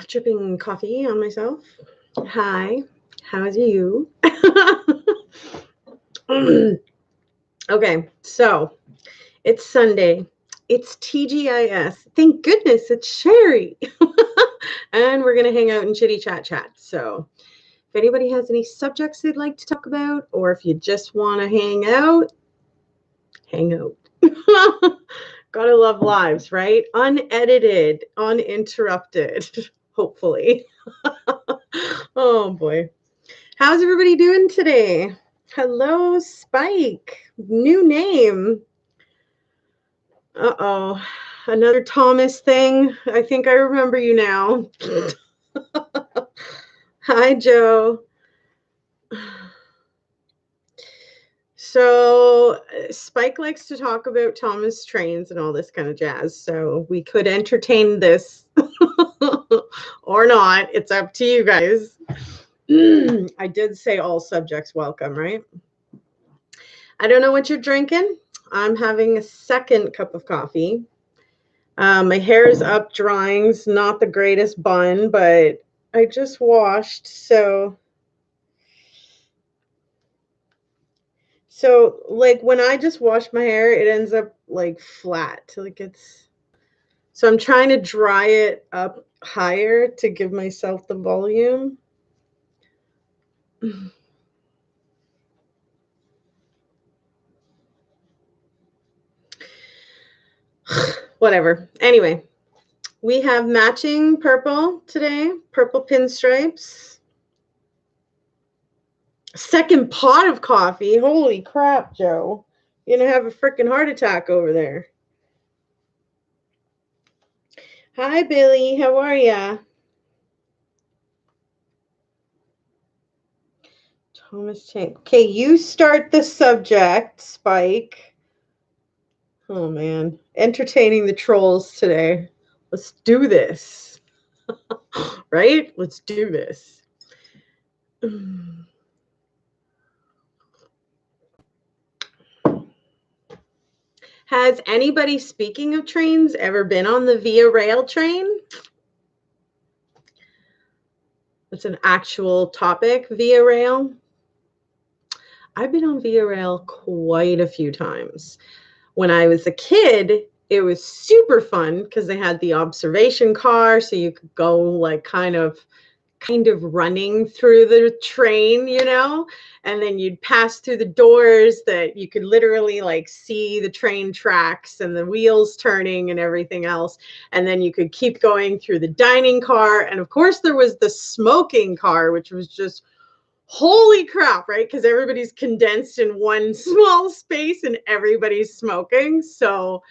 Dripping coffee on myself. Hi, how's you? Okay, so it's Sunday. It's TGIS. Thank goodness it's Sherry. And we're going to hang out and chitty chat. So if anybody has any subjects they'd like to talk about, or if you just want to hang out, hang out. Gotta love lives, right? Unedited, uninterrupted, hopefully. Oh boy. How's everybody doing today? Hello, Spike. New name. Uh-oh. Another Thomas thing. I think I remember you now. Hi, Joe. So Spike likes to talk about Thomas trains and all this kind of jazz. So we could entertain this or not. It's up to you guys. I did say all subjects welcome, right? I don't know what you're drinking. I'm having a second cup of coffee. My hair is up, drying. It's not the greatest bun, but I just washed, so like when I just wash my hair, it ends up like flat. Like so I'm trying to dry it up higher to give myself the volume. Whatever. Anyway, we have matching purple today, purple pinstripes. Second pot of coffee. Holy crap, Joe. You're going to have a freaking heart attack over there. Hi, Billy. How are ya? Thomas Tank. Okay, you start the subject, Spike. Oh, man. Entertaining the trolls today. Let's do this. Right? Let's do this. Has anybody, speaking of trains, ever been on the Via Rail train? It's an actual topic, Via Rail. I've been on Via Rail quite a few times. When I was a kid, it was super fun because they had the observation car, so you could go like kind of running through the train, and then you'd pass through the doors that you could literally like see the train tracks and the wheels turning and everything else. And then you could keep going through the dining car. And of course there was the smoking car, which was just holy crap, right? Because everybody's condensed in one small space and everybody's smoking. So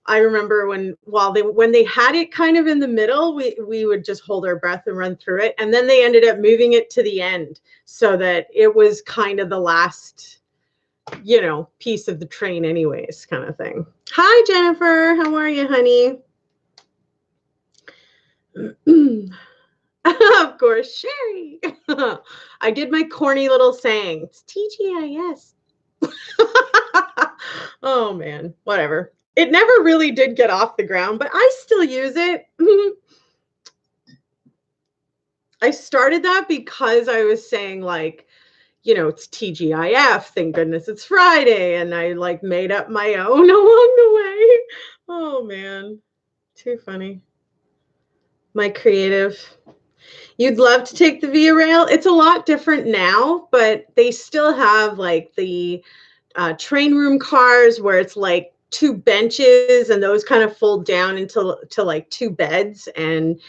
I remember when they had it kind of in the middle, we would just hold our breath and run through it. And then they ended up moving it to the end so that it was kind of the last, piece of the train anyways, kind of thing. Hi, Jennifer. How are you, honey? Of course, Sherry. I did my corny little saying. It's TGIS. Oh, man. Whatever. It never really did get off the ground, but I still use it. I started that because I was saying like, it's TGIF. Thank goodness it's Friday. And I like made up my own along the way. Oh, man. Too funny. My creative. You'd love to take the Via Rail. It's a lot different now, but they still have like the train room cars where it's like two benches and those kind of fold down into like two beds, and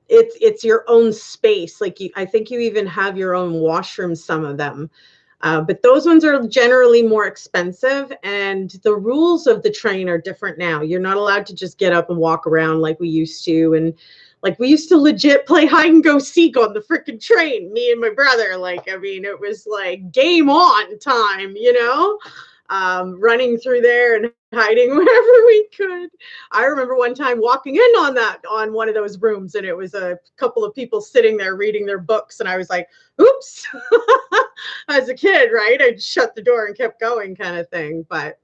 it's your own space. Like I think you even have your own washroom, some of them. But those ones are generally more expensive, and the rules of the train are different now. You're not allowed to just get up and walk around like we used to. And like we used to legit play hide and go seek on the freaking train, me and my brother. Like, I mean, it was like game on time, running through there and hiding wherever we could. I remember one time walking in on one of those rooms, and it was a couple of people sitting there reading their books, and I was like, oops. As a kid, right? I'd shut the door and kept going, kind of thing. But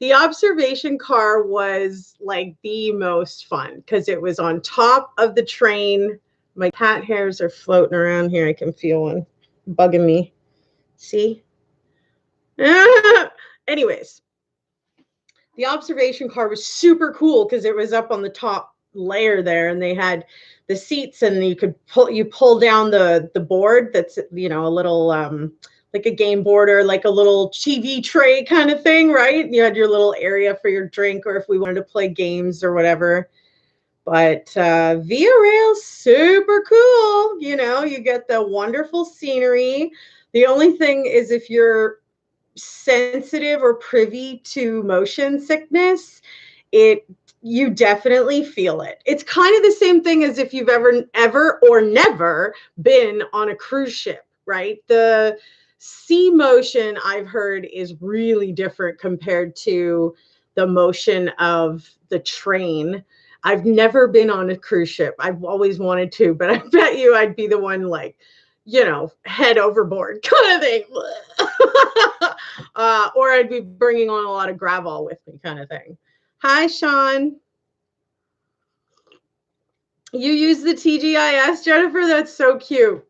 The observation car was like the most fun because it was on top of the train. My cat hairs are floating around here. I can feel one bugging me. See? Anyways, the observation car was super cool because it was up on the top layer there, and they had the seats, and you pull down the board that's, you know, a little like a game board or like a little TV tray kind of thing, right? You had your little area for your drink, or if we wanted to play games or whatever. But Via Rail's super cool. You know, you get the wonderful scenery. The only thing is, if you're sensitive or privy to motion sickness, you definitely feel it. It's kind of the same thing as if you've ever or never been on a cruise ship, right? The sea motion, I've heard, is really different compared to the motion of the train. I've never been on a cruise ship. I've always wanted to, but I bet you I'd be the one, like, you know, head overboard kind of thing. Or I'd be bringing on a lot of gravel with me kind of thing. Hi, Sean. You use the TGIS, Jennifer? That's so cute.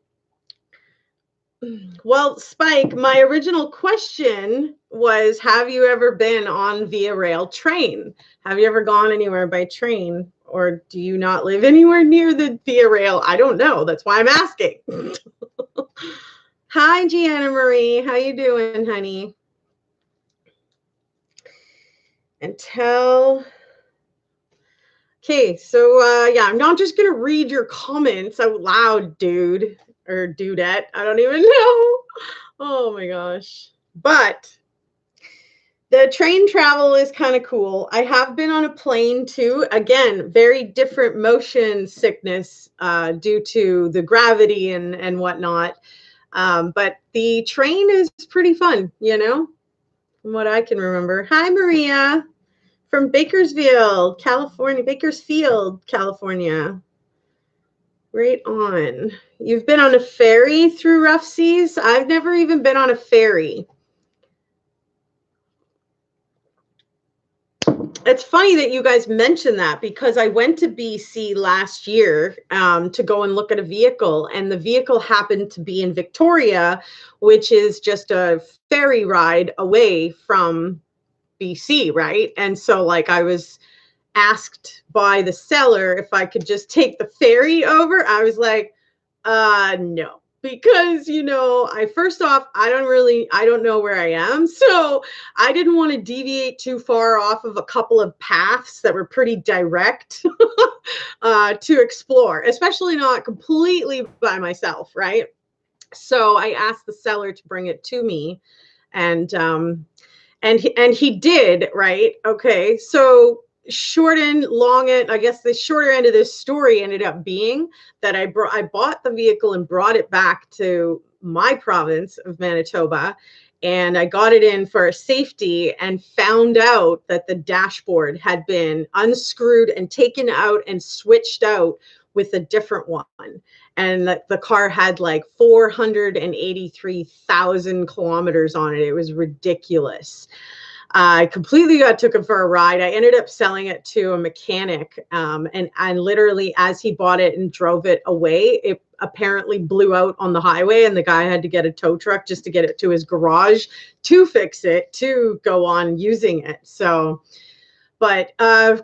Well, Spike, my original question was, have you ever been on Via Rail train? Have you ever gone anywhere by train? Or do you not live anywhere near the Via Rail? I don't know. That's why I'm asking. Hi, Gianna Marie. How you doing, honey? Okay, so yeah, I'm not just gonna read your comments out loud, dude or dudette. I don't even know. Oh my gosh. But the train travel is kind of cool. I have been on a plane too. Again, very different motion sickness due to the gravity and whatnot. But the train is pretty fun, you know, from what I can remember. Hi, Maria. From Bakersfield, California. Right on. You've been on a ferry through rough seas? I've never even been on a ferry. It's funny that you guys mentioned that, because I went to BC last year to go and look at a vehicle, and the vehicle happened to be in Victoria, which is just a ferry ride away from BC, right? And so, like, I was asked by the seller if I could just take the ferry over. I was like, no, because, you know, first off, I don't know where I am. So I didn't want to deviate too far off of a couple of paths that were pretty direct to explore, especially not completely by myself, right? So I asked the seller to bring it to me, and he did, right? Okay, so short and long end, I guess the shorter end of this story ended up being that I bought the vehicle and brought it back to my province of Manitoba, and I got it in for a safety and found out that the dashboard had been unscrewed and taken out and switched out with a different one, and that the car had like 483,000 kilometers on it. It was ridiculous. I completely got took it for a ride. I ended up selling it to a mechanic, and literally, as he bought it and drove it away, it apparently blew out on the highway, and the guy had to get a tow truck just to get it to his garage to fix it, to go on using it. So, but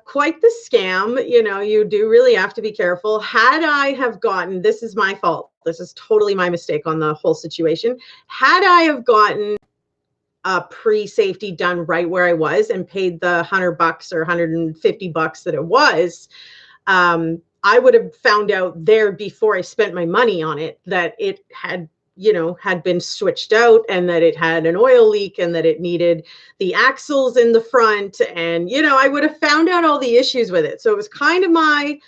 quite the scam. You know, you do really have to be careful. Had I have gotten, this is my fault, this is totally my mistake on the whole situation. Had I have gotten pre-safety done right where I was and paid the $100 or $150 that it was, I would have found out there before I spent my money on it that it had, you know, had been switched out, and that it had an oil leak, and that it needed the axles in the front, and, you know, I would have found out all the issues with it. So it was kind of my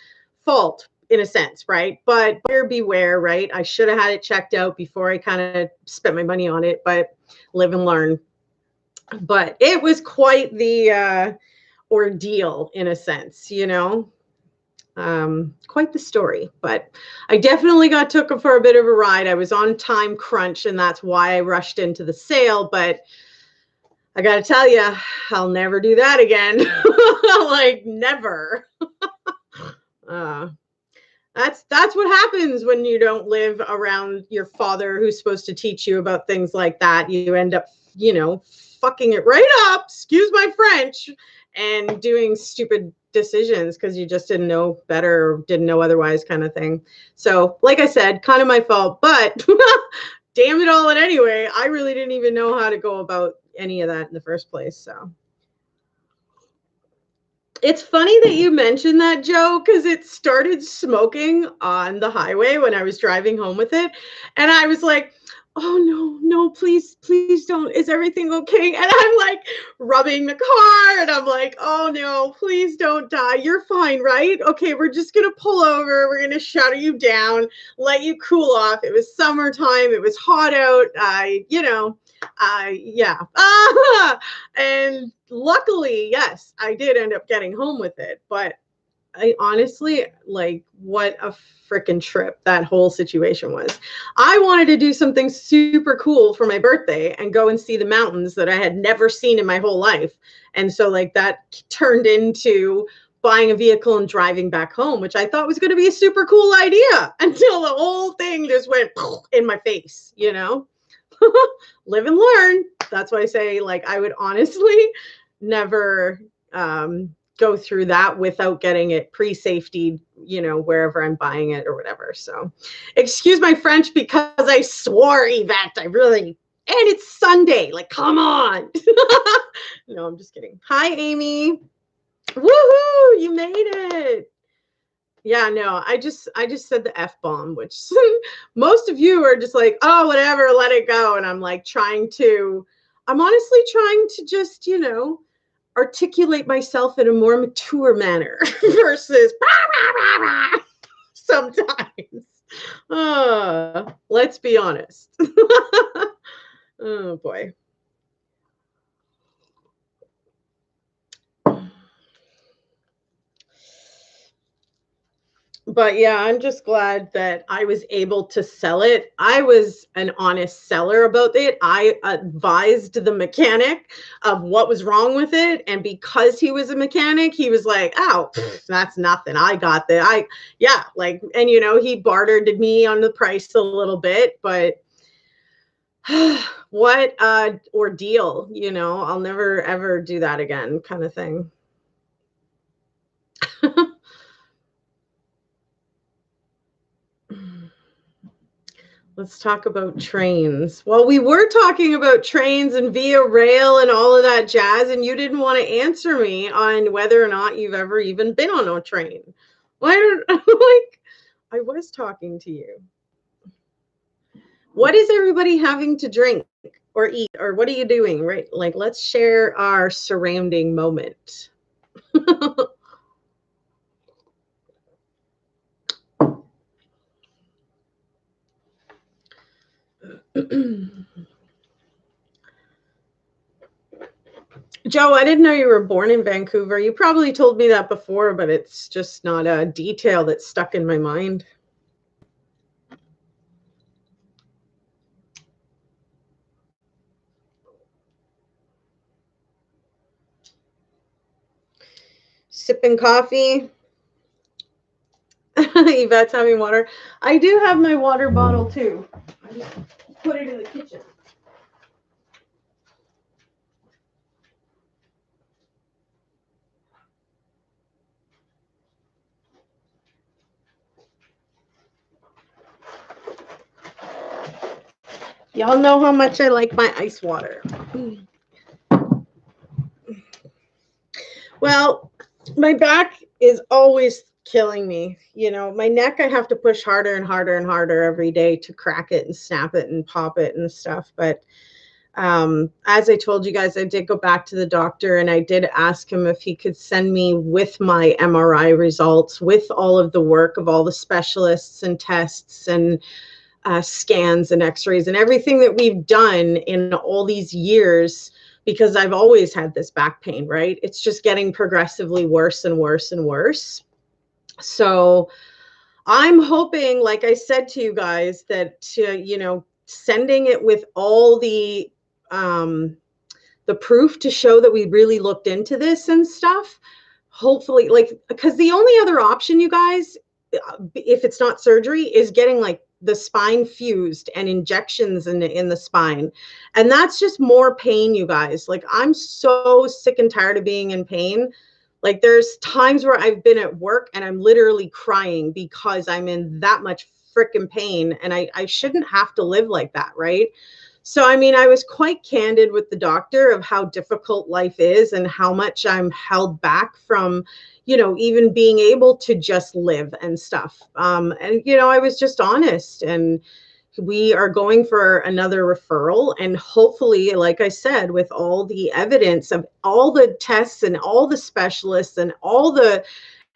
fault in a sense, right? But buyer beware, right? I should have had it checked out before I kind of spent my money on it, but live and learn. But it was quite the ordeal in a sense, you know, quite the story. But I definitely got took for a bit of a ride. I was on time crunch, and that's why I rushed into the sale. But I got to tell you, I'll never do that again. Like never. Uh, that's what happens when you don't live around your father who's supposed to teach you about things like that. You end up, fucking it right up, excuse my French, and doing stupid decisions because you just didn't know better or didn't know otherwise kind of thing. So, like I said, kind of my fault, but damn it all. And anyway, I really didn't even know how to go about any of that in the first place. So it's funny that you mentioned that, Joe, because it started smoking on the highway when I was driving home with it. And I was like, oh no, no, please, please don't. Is everything okay? And I'm like rubbing the car and I'm like, oh no, please don't die. You're fine, right? Okay, we're just gonna pull over, we're gonna shut you down, let you cool off. It was summertime, it was hot out. Yeah. And luckily, yes, I did end up getting home with it. But I honestly, like, what a freaking trip that whole situation was. I wanted to do something super cool for my birthday and go and see the mountains that I had never seen in my whole life. And so, like, that turned into buying a vehicle and driving back home, which I thought was going to be a super cool idea until the whole thing just went in my face, Live and learn. That's why I say, like, I would honestly never go through that without getting it pre-safety, wherever I'm buying it or whatever. So excuse my French because I swore, Yvette. I really, and it's Sunday. Like, come on. No, I'm just kidding. Hi, Amy. Woohoo, you made it. Yeah, no, I just said the F-bomb, which most of you are just like, oh, whatever, let it go. And I'm honestly trying to just, articulate myself in a more mature manner versus sometimes. Let's be honest. Oh boy. But yeah, I'm just glad that I was able to sell it. I was an honest seller about it. I advised the mechanic of what was wrong with it. And because he was a mechanic, he was like, oh, that's nothing. I got that. And he bartered me on the price a little bit, but what ordeal, I'll never ever do that again, kind of thing. Let's talk about trains. Well, we were talking about trains and via rail and all of that jazz, and you didn't want to answer me on whether or not you've ever even been on a train. Why don't I was talking to you. What is everybody having to drink or eat, or what are you doing? Right? Like, let's share our surrounding moment. Joe, I didn't know you were born in Vancouver. You probably told me that before, but it's just not a detail that's stuck in my mind. Sipping coffee. Yvette's having water. I do have my water bottle too. I just put it in the kitchen. Y'all know how much I like my ice water. Well, my back is always killing me. My neck, I have to push harder and harder and harder every day to crack it and snap it and pop it and stuff. But as I told you guys, I did go back to the doctor and I did ask him if he could send me with my MRI results, with all of the work of all the specialists and tests and scans and x-rays and everything that we've done in all these years, because I've always had this back pain, right? It's just getting progressively worse and worse and worse. So I'm hoping, like I said to you guys, that, sending it with all the the proof to show that we really looked into this and stuff. Hopefully, like, because the only other option, you guys, if it's not surgery, is getting like the spine fused and injections in the spine. And that's just more pain, you guys. Like, I'm so sick and tired of being in pain. Like, there's times where I've been at work and I'm literally crying because I'm in that much freaking pain, and I shouldn't have to live like that, right? So, I mean, I was quite candid with the doctor of how difficult life is and how much I'm held back from, even being able to just live and stuff. And, I was just honest, and we are going for another referral. And hopefully, like I said, with all the evidence of all the tests and all the specialists and all the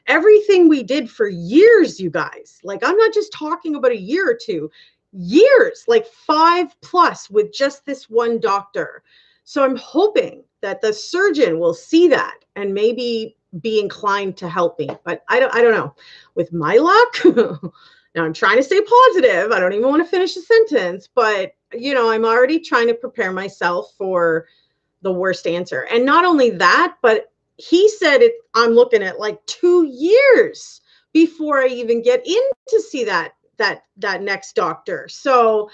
everything we did for years, you guys, like, I'm not just talking about a year or 2 years, like 5 plus with just this one doctor. So I'm hoping that the surgeon will see that and maybe be inclined to help me. But I don't know. With my luck, now I'm trying to stay positive. I don't even want to finish the sentence, but I'm already trying to prepare myself for the worst answer. And not only that, but he said I'm looking at like 2 years before I even get in to see that next doctor. So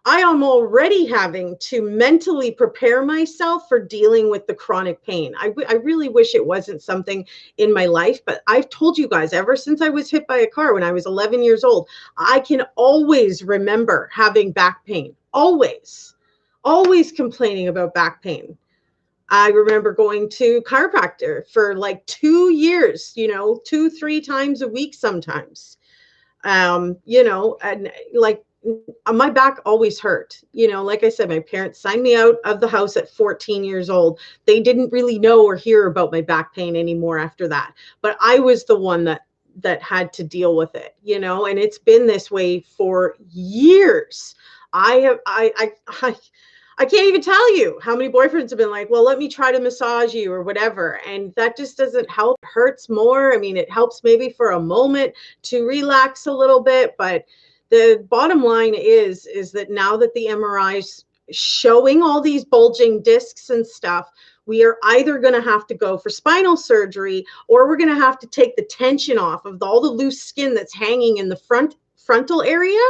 I am already having to mentally prepare myself for dealing with the chronic pain. I really wish it wasn't something in my life, but I've told you guys, ever since I was hit by a car when I was 11 years old, I can always remember having back pain. Always complaining about back pain. I remember going to chiropractor for like 2 years, 2-3 times a week sometimes. And like, my back always hurt. Like I said, my parents signed me out of the house at 14 years old. They didn't really know or hear about my back pain anymore after that. But I was the one that had to deal with it, and it's been this way for years. I can't even tell you how many boyfriends have been like, well, let me try to massage you or whatever. And that just doesn't help. It hurts more. I mean, it helps maybe for a moment to relax a little bit. But the bottom line is that now that the MRI's showing all these bulging discs and stuff, we are either going to have to go for spinal surgery, or we're going to have to take the tension off of all the loose skin that's hanging in the frontal area,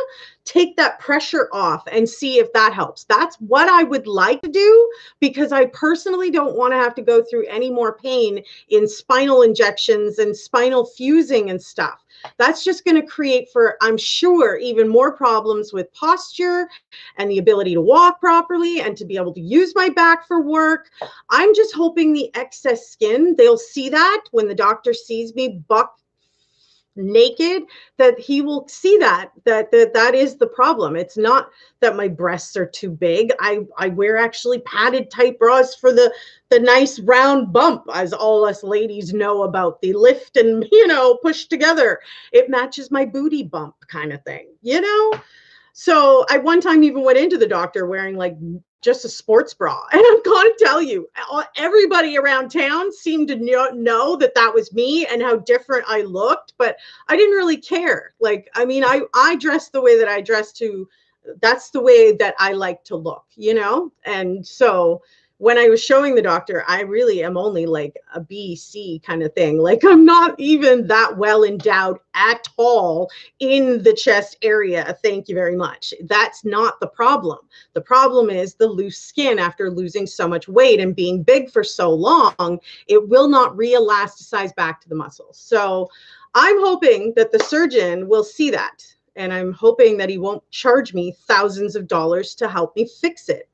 take that pressure off and see if that helps. That's what I would like to do, because I personally don't want to have to go through any more pain in spinal injections and spinal fusing and stuff. That's just going to create, for, I'm sure, even more problems with posture and the ability to walk properly and to be able to use my back for work. I'm just hoping the excess skin, they'll see that when the doctor sees me buck naked, that he will see that is the problem. It's not that my breasts are too big. I wear actually padded tight bras for the nice round bump, as all us ladies know about the lift and push together. It matches my booty bump kind of thing, So I one time even went into the doctor wearing like just a sports bra. And I'm going to tell you, everybody around town seemed to know that was me and how different I looked, but I didn't really care. Like, I mean, I dressed the way that I dress to, that's the way that I like to look, And so when I was showing the doctor, I really am only like a B, C kind of thing. Like, I'm not even that well endowed at all in the chest area. Thank you very much. That's not the problem. The problem is the loose skin after losing so much weight and being big for so long, it will not re-elasticize back to the muscles. So I'm hoping that the surgeon will see that. And I'm hoping that he won't charge me thousands of dollars to help me fix it,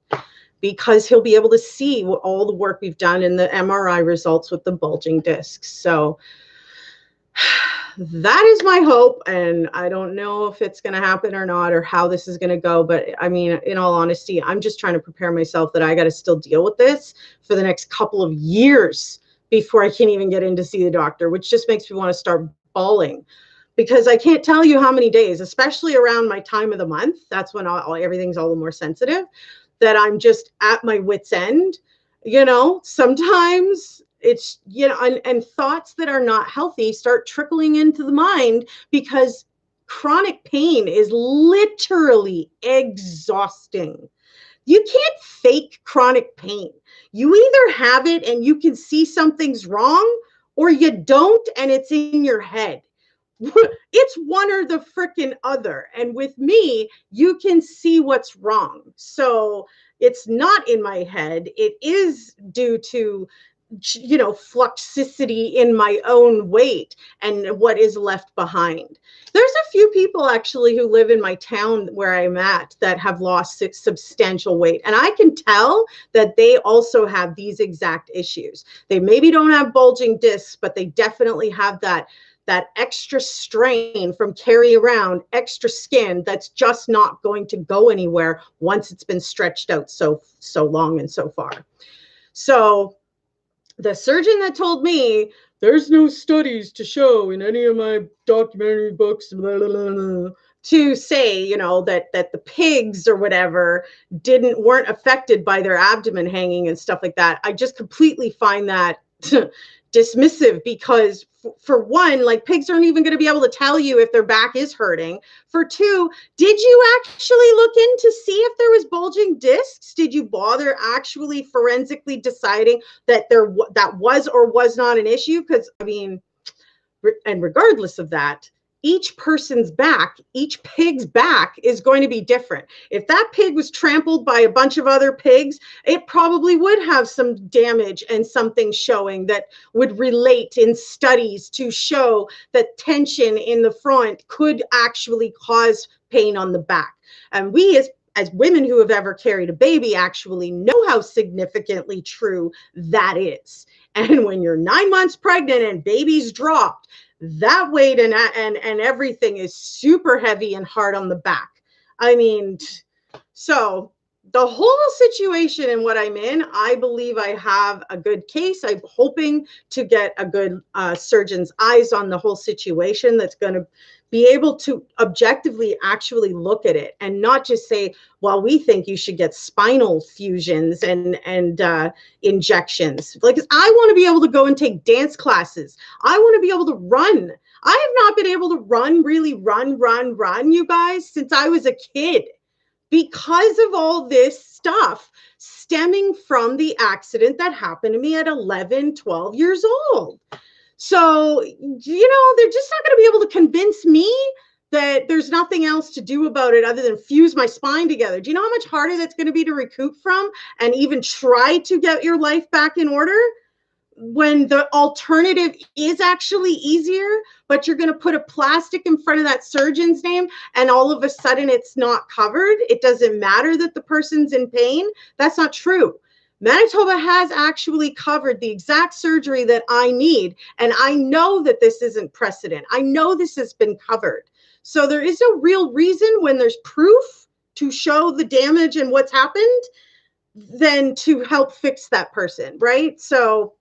because he'll be able to see what all the work we've done in the MRI results with the bulging discs. So that is my hope. And I don't know if it's going to happen or not, or how this is going to go. But I mean, in all honesty, I'm just trying to prepare myself that I got to still deal with this for the next couple of years before I can even get in to see the doctor, which just makes me want to start bawling. Because I can't tell you how many days, especially around my time of the month, that's when everything's all the more sensitive, that I'm just at my wit's end. Sometimes it's, and thoughts that are not healthy start trickling into the mind, because chronic pain is literally exhausting. You can't fake chronic pain. You either have it and you can see something's wrong, or you don't and it's in your head. It's one or the freaking other. And with me, you can see what's wrong. So it's not in my head. It is due to, fluxicity in my own weight and what is left behind. There's a few people actually who live in my town where I'm at that have lost substantial weight. And I can tell that they also have these exact issues. They maybe don't have bulging discs, but they definitely have that extra strain from carrying around extra skin that's just not going to go anywhere once it's been stretched out so long and so far. So the surgeon that told me there's no studies to show in any of my documentary books, blah, blah, blah, to say, that the pigs or whatever weren't affected by their abdomen hanging and stuff like that. I just completely find that dismissive, because for one, like, pigs aren't even going to be able to tell you if their back is hurting. For two, did you actually look in to see if there was bulging discs? Did you bother actually forensically deciding that that was or was not an issue? Because and regardless of that, each person's back, each pig's back is going to be different. If that pig was trampled by a bunch of other pigs, it probably would have some damage and something showing that would relate in studies to show that tension in the front could actually cause pain on the back. And we as women who have ever carried a baby actually know how significantly true that is. And when you're 9 months pregnant and baby's dropped, that weight and everything is super heavy and hard on the back. So the whole situation and what I'm in, I believe I have a good case. I'm hoping to get a good surgeon's eyes on the whole situation that's going to be able to objectively actually look at it and not just say, well, we think you should get spinal fusions and injections. Like, I want to be able to go and take dance classes. I want to be able to run. I have not been able to really run, you guys, since I was a kid, because of all this stuff stemming from the accident that happened to me at 11, 12 years old. So, they're just not going to be able to convince me that there's nothing else to do about it other than fuse my spine together. Do you know how much harder that's going to be to recoup from and even try to get your life back in order, when the alternative is actually easier, but you're going to put a plastic in front of that surgeon's name and all of a sudden it's not covered? It doesn't matter that the person's in pain. That's not true. Manitoba has actually covered the exact surgery that I need. And I know that this isn't precedent. I know this has been covered. So there is no real reason, when there's proof to show the damage and what's happened, than to help fix that person, right? So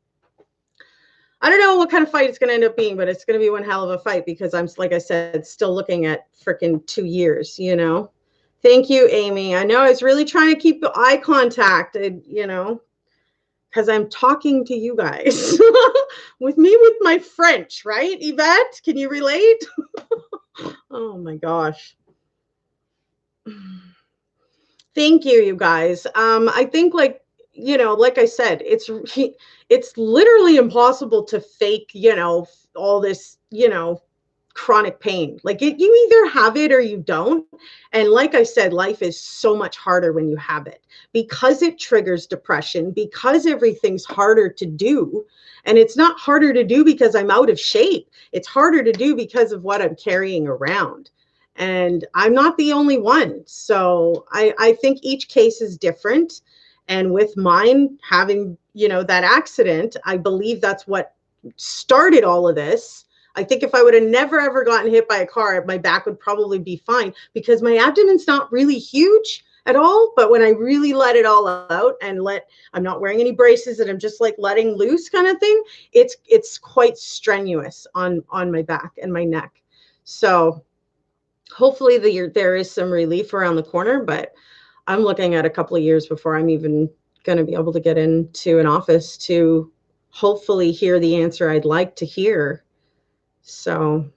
I don't know what kind of fight it's going to end up being, but it's going to be one hell of a fight, because I'm, like I said, still looking at freaking 2 years, Thank you, Amy. I know I was really trying to keep eye contact, because I'm talking to you guys with my French, right? Yvette, can you relate? Oh my gosh. Thank you, you guys. I think, like I said, it's literally impossible to fake, all this, chronic pain. Like, you either have it or you don't. And like I said, life is so much harder when you have it, because it triggers depression, because everything's harder to do. And it's not harder to do because I'm out of shape. It's harder to do because of what I'm carrying around. And I'm not the only one. So I think each case is different. And with mine having, that accident, I believe that's what started all of this. I think if I would have never, ever gotten hit by a car, my back would probably be fine, because my abdomen's not really huge at all. But when I really let it all out and I'm not wearing any braces and I'm just like letting loose kind of thing, it's quite strenuous on my back and my neck. So hopefully there is some relief around the corner, but I'm looking at a couple of years before I'm even going to be able to get into an office to hopefully hear the answer I'd like to hear. So,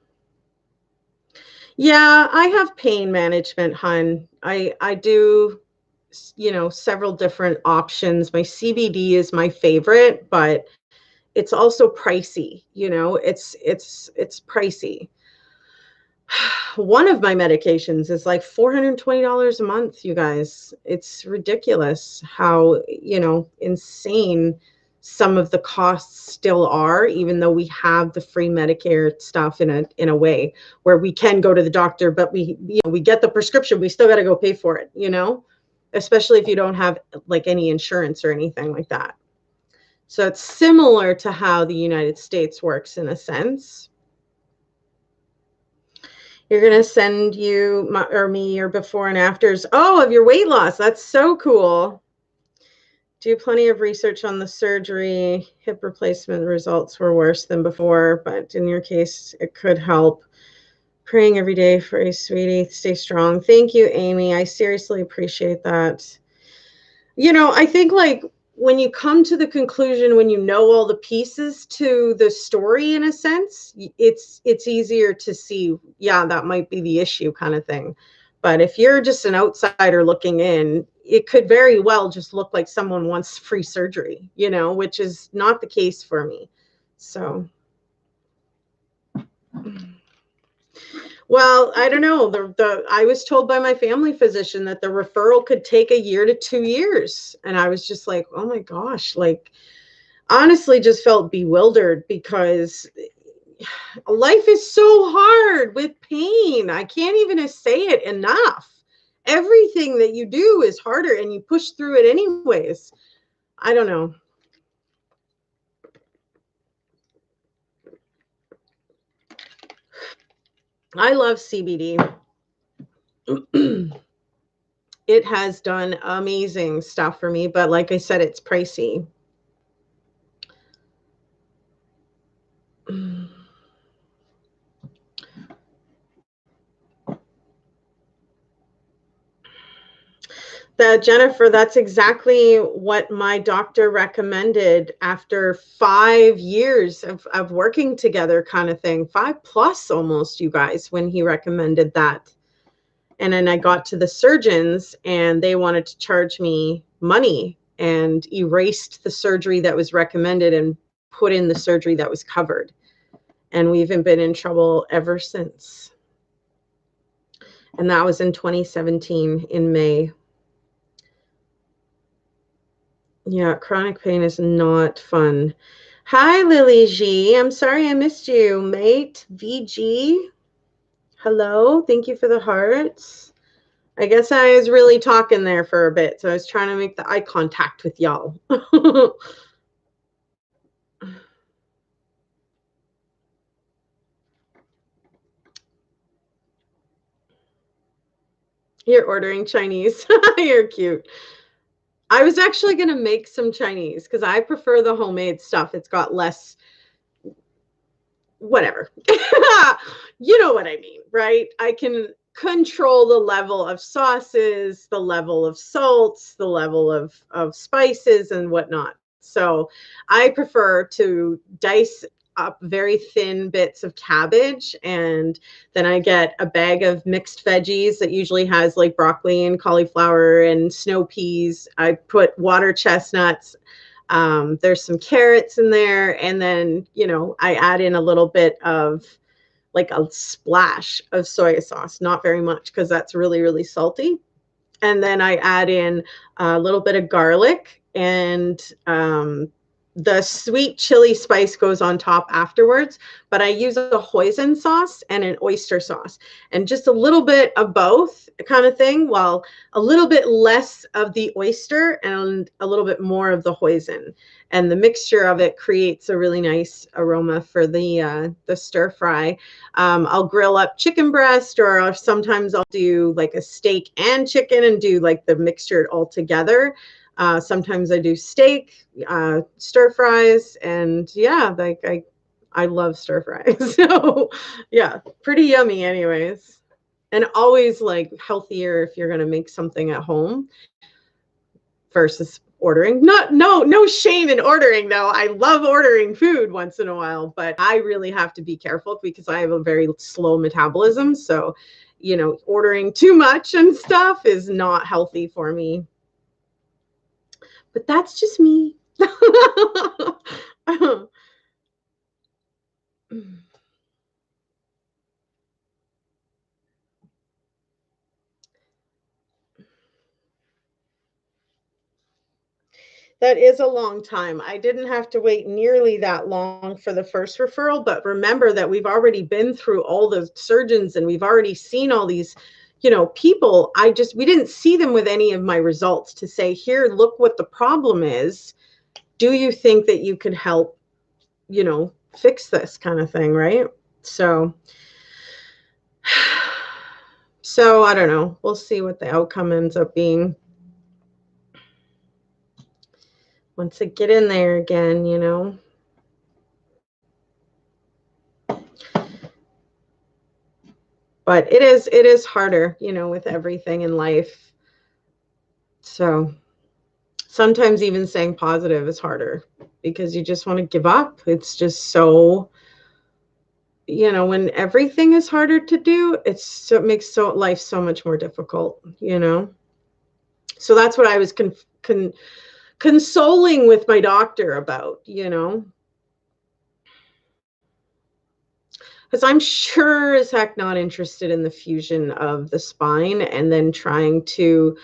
yeah, I have pain management, hun. I do. several different options. My CBD is my favorite, but it's also pricey. It's pricey. One of my medications is like $420 a month, you guys. It's ridiculous how, insane some of the costs still are, even though we have the free Medicare stuff in a way where we can go to the doctor, but we get the prescription, we still got to go pay for it, especially if you don't have like any insurance or anything like that. So it's similar to how the United States works in a sense. You're going to send me your before and afters. Oh, of your weight loss. That's so cool. Do plenty of research on the surgery. Hip replacement results were worse than before, but in your case, it could help. Praying every day for you, sweetie. Stay strong. Thank you, Amy. I seriously appreciate that. I think like when you come to the conclusion, when you know all the pieces to the story, in a sense, it's easier to see, yeah, that might be the issue kind of thing. But if you're just an outsider looking in, it could very well just look like someone wants free surgery, which is not the case for me. So, well, I don't know. I was told by my family physician that the referral could take 1 year to 2 years. And I was just like, oh my gosh, like honestly just felt bewildered because life is so hard with pain. I can't even say it enough. Everything that you do is harder and you push through it anyways. I don't know. I love CBD. It has done amazing stuff for me, but like I said, it's pricey. Jennifer, that's exactly what my doctor recommended after 5 years of working together, kind of thing. 5+ almost, you guys, when he recommended that. And then I got to the surgeons and they wanted to charge me money and erased the surgery that was recommended and put in the surgery that was covered. And we've been in trouble ever since. And that was in 2017 in May. Yeah, chronic pain is not fun. Hi, Lily G. I'm sorry I missed you. Mate VG. Hello. Thank you for the hearts. I guess I was really talking there for a bit, so I was trying to make the eye contact with y'all. You're ordering Chinese. You're cute. I was actually going to make some Chinese because I prefer the homemade stuff. It's got less, whatever. You know what I mean, right? I can control the level of sauces, the level of salts, the level of spices and whatnot. So I prefer to dice up very thin bits of cabbage, and then I get a bag of mixed veggies that usually has like broccoli and cauliflower and snow peas. I put water chestnuts. There's some carrots in there, and then I add in a little bit of like a splash of soy sauce, not very much because that's really, really salty. And then I add in a little bit of garlic, and the sweet chili spice goes on top afterwards, but I use a hoisin sauce and an oyster sauce and just a little bit of both kind of thing. Well, a little bit less of the oyster and a little bit more of the hoisin. And the mixture of it creates a really nice aroma for the stir fry. I'll grill up chicken breast, or sometimes I'll do like a steak and chicken and do like the mixture all together. Sometimes I do steak, stir fries, and yeah, like I love stir fries. So yeah, pretty yummy anyways. And always like healthier if you're going to make something at home versus ordering. No shame in ordering though. I love ordering food once in a while, but I really have to be careful because I have a very slow metabolism. So, ordering too much and stuff is not healthy for me. But that's just me. That is a long time. I didn't have to wait nearly that long for the first referral, but remember that we've already been through all the surgeons and we've already seen all these, people. We didn't see them with any of my results to say, here, look what the problem is. Do you think that you could help, fix this kind of thing, right? So, so I don't know. We'll see what the outcome ends up being. Once I get in there again. But it is harder, with everything in life. So sometimes even saying positive is harder because you just want to give up. It's just so, when everything is harder to do, it makes life so much more difficult. So that's what I was consoling with my doctor about, because I'm sure as heck not interested in the fusion of the spine and then trying to,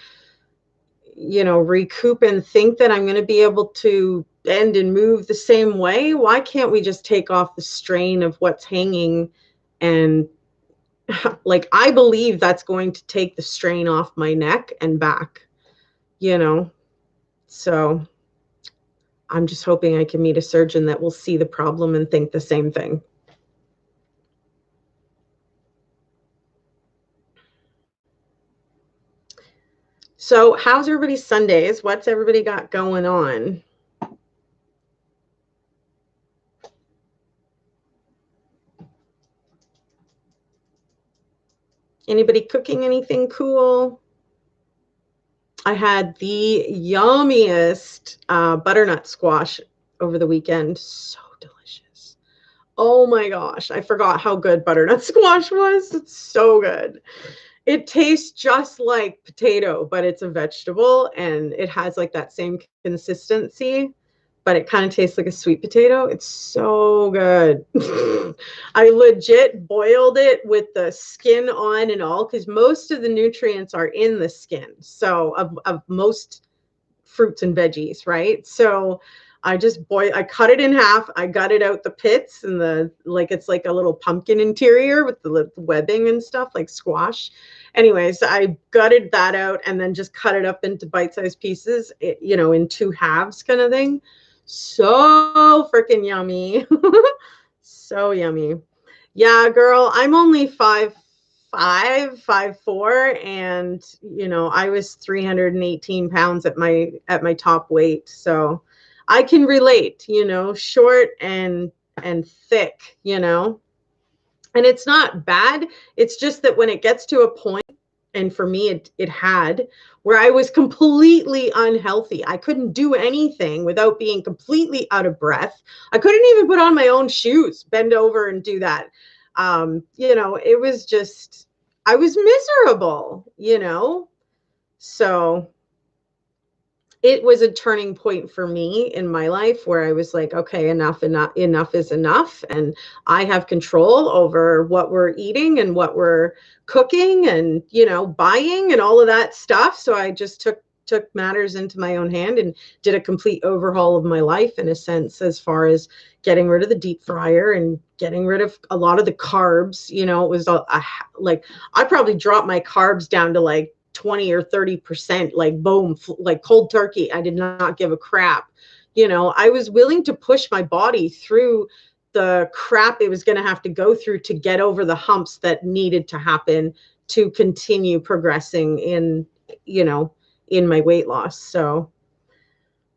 recoup and think that I'm going to be able to bend and move the same way. Why can't we just take off the strain of what's hanging? And like, I believe that's going to take the strain off my neck and back, so I'm just hoping I can meet a surgeon that will see the problem and think the same thing. So how's everybody's Sundays? What's everybody got going on? Anybody cooking anything cool? I had the yummiest butternut squash over the weekend. So delicious. Oh my gosh. I forgot how good butternut squash was. It's so good. It tastes just like potato, but it's a vegetable and it has like that same consistency, but it kind of tastes like a sweet potato. It's so good. I legit boiled it with the skin on and all because most of the nutrients are in the skin. So of most fruits and veggies, right? So I cut it in half. I gutted out the pits and it's like a little pumpkin interior with the webbing and stuff like squash. Anyways, I gutted that out and then just cut it up into bite-sized pieces, in two halves kind of thing. So freaking yummy. So yummy. Yeah, girl, I'm only 5'5", 5'4", and I was 318 pounds at my top weight. So I can relate, short and thick, and it's not bad. It's just that when it gets to a point, and for me it had, where I was completely unhealthy. I couldn't do anything without being completely out of breath. I couldn't even put on my own shoes, bend over and do that. It was just, I was miserable, so it was a turning point for me in my life where I was like, okay, enough is enough. And I have control over what we're eating and what we're cooking and, buying and all of that stuff. So I just took matters into my own hand and did a complete overhaul of my life in a sense, as far as getting rid of the deep fryer and getting rid of a lot of the carbs. It was like, I probably dropped my carbs down to like 20 or 30%, like boom, like cold turkey. I did not give a crap. I was willing to push my body through the crap it was going to have to go through to get over the humps that needed to happen to continue progressing in my weight loss. So,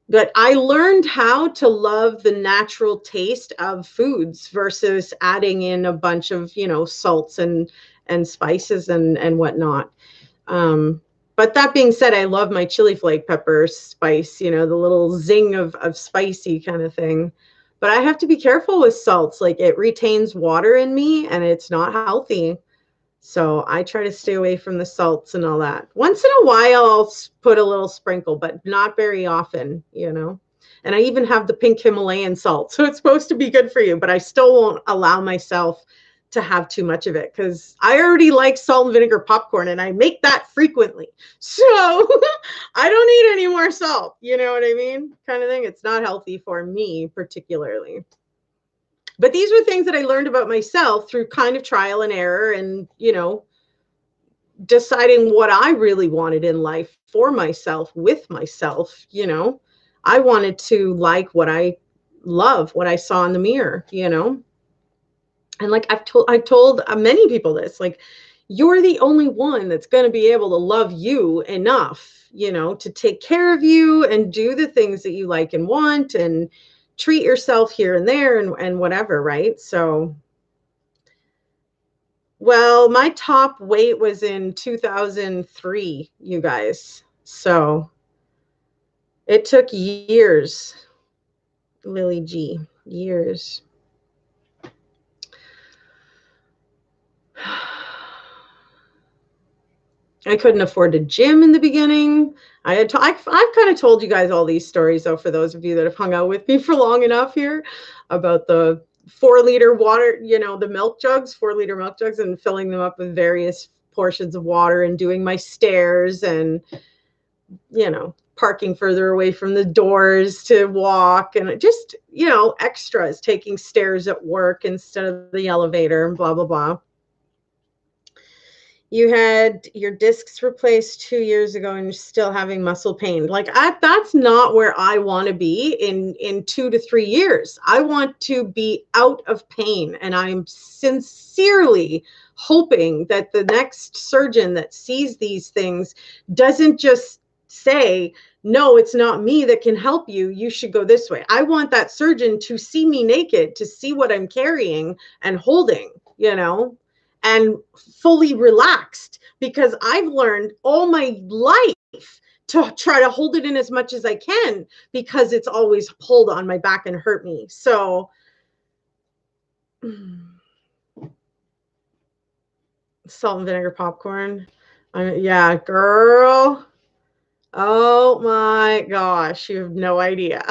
but I learned how to love the natural taste of foods versus adding in a bunch of, salts and spices and whatnot. But that being said, I love my chili flake pepper spice, the little zing of spicy kind of thing. But I have to be careful with salts. Like, it retains water in me and it's not healthy. So I try to stay away from the salts and all that. Once in a while, I'll put a little sprinkle, but not very often, you know. And I even have the pink Himalayan salt. So it's supposed to be good for you, but I still won't allow myself to have too much of it because I already like salt and vinegar popcorn and I make that frequently. So I don't need any more salt. You know what I mean? Kind of thing. It's not healthy for me, particularly. But these were things that I learned about myself through kind of trial and error and, you know, deciding what I really wanted in life for myself, with myself, you know. I wanted to like what I love, what I saw in the mirror, you know. And like I told many people this, like you're the only one that's going to be able to love you enough, you know, to take care of you and do the things that you like and want and treat yourself here and there and whatever, right? So well, my top weight was in 2003, you guys. So it took years, Lily G, years. I couldn't afford a gym in the beginning. I've kind of told you guys all these stories, though, for those of you that have hung out with me for long enough here about the 4 liter water, you know, the milk jugs, 4 liter milk jugs, and filling them up with various portions of water and doing my stairs and, you know, parking further away from the doors to walk and just, you know, extras, taking stairs at work instead of the elevator and blah, blah, blah. You had your discs replaced 2 years ago and you're still having muscle pain. Like that's not where I want to be in 2 to 3 years. I want to be out of pain. And I'm sincerely hoping that the next surgeon that sees these things doesn't just say, no, it's not me that can help you. You should go this way. I want that surgeon to see me naked, to see what I'm carrying and holding, you know, and fully relaxed, because I've learned all my life to try to hold it in as much as I can because it's always pulled on my back and hurt me. So salt and vinegar popcorn. Yeah, girl. Oh my gosh, you have no idea.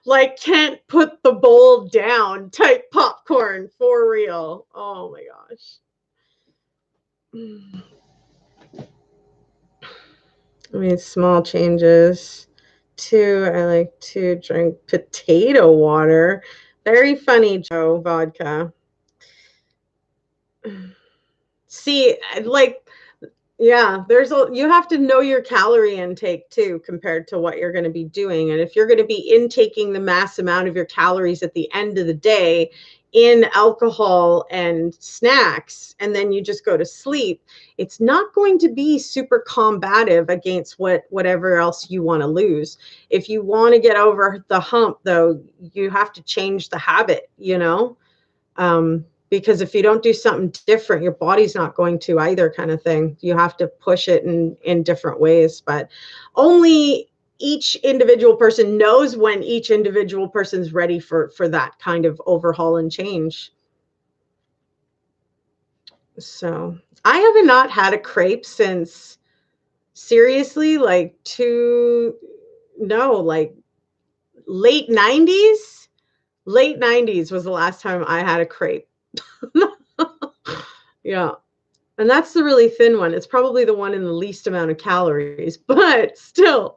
Like can't put the bowl down type popcorn for real. Oh my gosh. I mean, small changes. 2, I like to drink potato water. Very funny, Joe, vodka. See, like, yeah, you have to know your calorie intake too, compared to what you're going to be doing. And if you're going to be intaking the mass amount of your calories at the end of the day in alcohol and snacks, and then you just go to sleep, it's not going to be super combative against whatever else you want to lose. If you want to get over the hump, though, you have to change the habit, you know? Because if you don't do something different, your body's not going to either, kind of thing. You have to push it in different ways, but only each individual person knows when each individual person's ready for that kind of overhaul and change. So I have not had a crepe since, seriously, like like late 90s. Late 90s was the last time I had a crepe. Yeah. And that's the really thin one. It's probably the one in the least amount of calories, but still.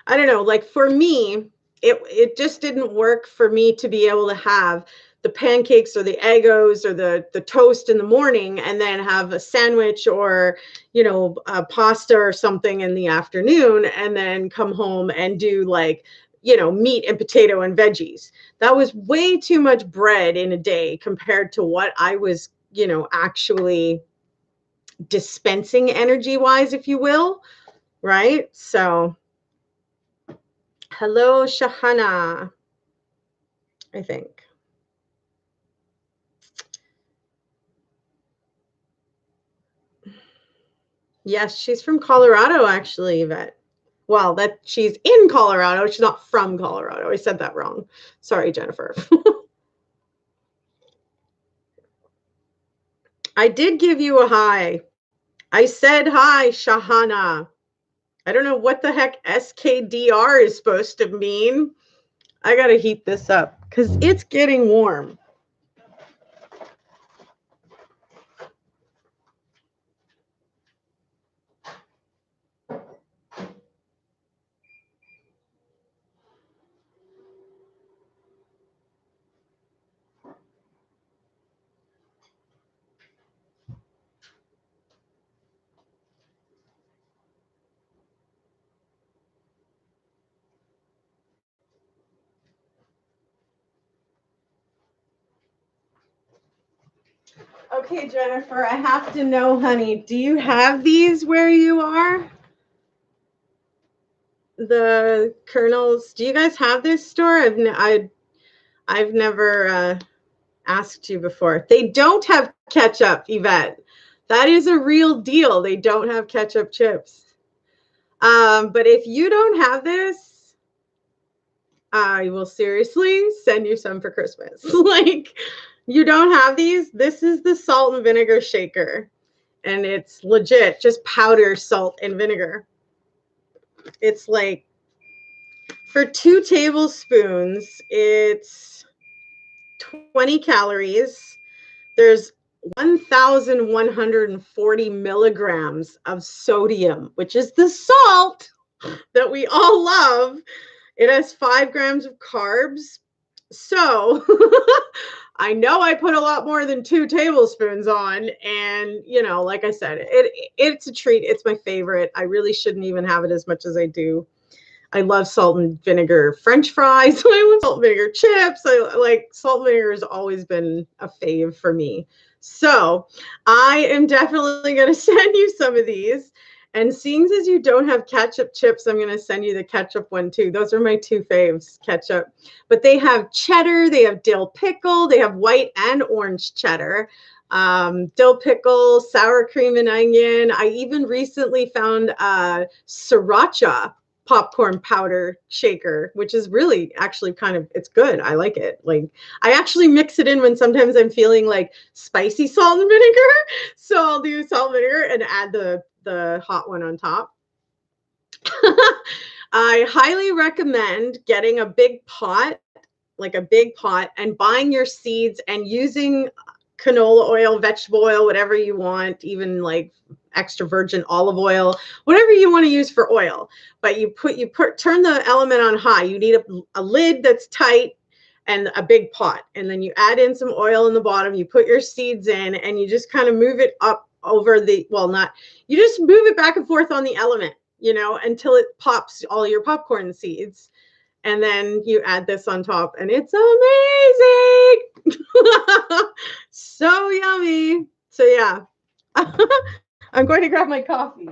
I don't know, like for me, it just didn't work for me to be able to have the pancakes or the Eggos or the toast in the morning and then have a sandwich or, you know, a pasta or something in the afternoon and then come home and do like, you know, meat and potato and veggies. That was way too much bread in a day compared to what I was, you know, actually dispensing energy wise, if you will, right? So hello, Shahana, I think. Yes, she's from Colorado, actually, Yvette. Well, that she's in Colorado. She's not from Colorado. I said that wrong. Sorry, Jennifer. I did give you a hi. I said hi, Shahana. I don't know what the heck SKDR is supposed to mean. I got to heat this up because it's getting warm. Okay, Jennifer, I have to know, honey, do you have these where you are? The kernels, do you guys have this store? I've never asked you before. They don't have ketchup, Yvette. That is a real deal. They don't have ketchup chips. But if you don't have this, I will seriously send you some for Christmas. Like, you don't have these? This is the salt and vinegar shaker. And it's legit, just powder salt and vinegar. It's like, for 2 tablespoons, it's 20 calories. There's 1,140 milligrams of sodium, which is the salt that we all love. It has 5 grams of carbs. So I know I put a lot more than 2 tablespoons on. And, you know, like I said, it's a treat. It's my favorite. I really shouldn't even have it as much as I do. I love salt and vinegar French fries. I love salt and vinegar chips. I like salt and vinegar has always been a fave for me. So I am definitely going to send you some of these. And seeing as you don't have ketchup chips, I'm going to send you the ketchup one too. Those are my 2 faves, ketchup. But they have cheddar, they have dill pickle, they have white and orange cheddar. Dill pickle, sour cream and onion. I even recently found sriracha popcorn powder shaker, which is really actually kind of, it's good. I like it. Like, I actually mix it in when sometimes I'm feeling like spicy salt and vinegar. So I'll do salt and vinegar and add the hot one on top. I highly recommend getting a big pot, like a big pot, and buying your seeds and using canola oil, vegetable oil, whatever you want, even like extra virgin olive oil, whatever you want to use for oil. But turn the element on high. You need a lid that's tight and a big pot. And then you add in some oil in the bottom, you put your seeds in, and you just kind of move it up over you just move it back and forth on the element, you know, until it pops all your popcorn seeds. And then you add this on top, and it's amazing. So yummy. So yeah, I'm going to grab my coffee.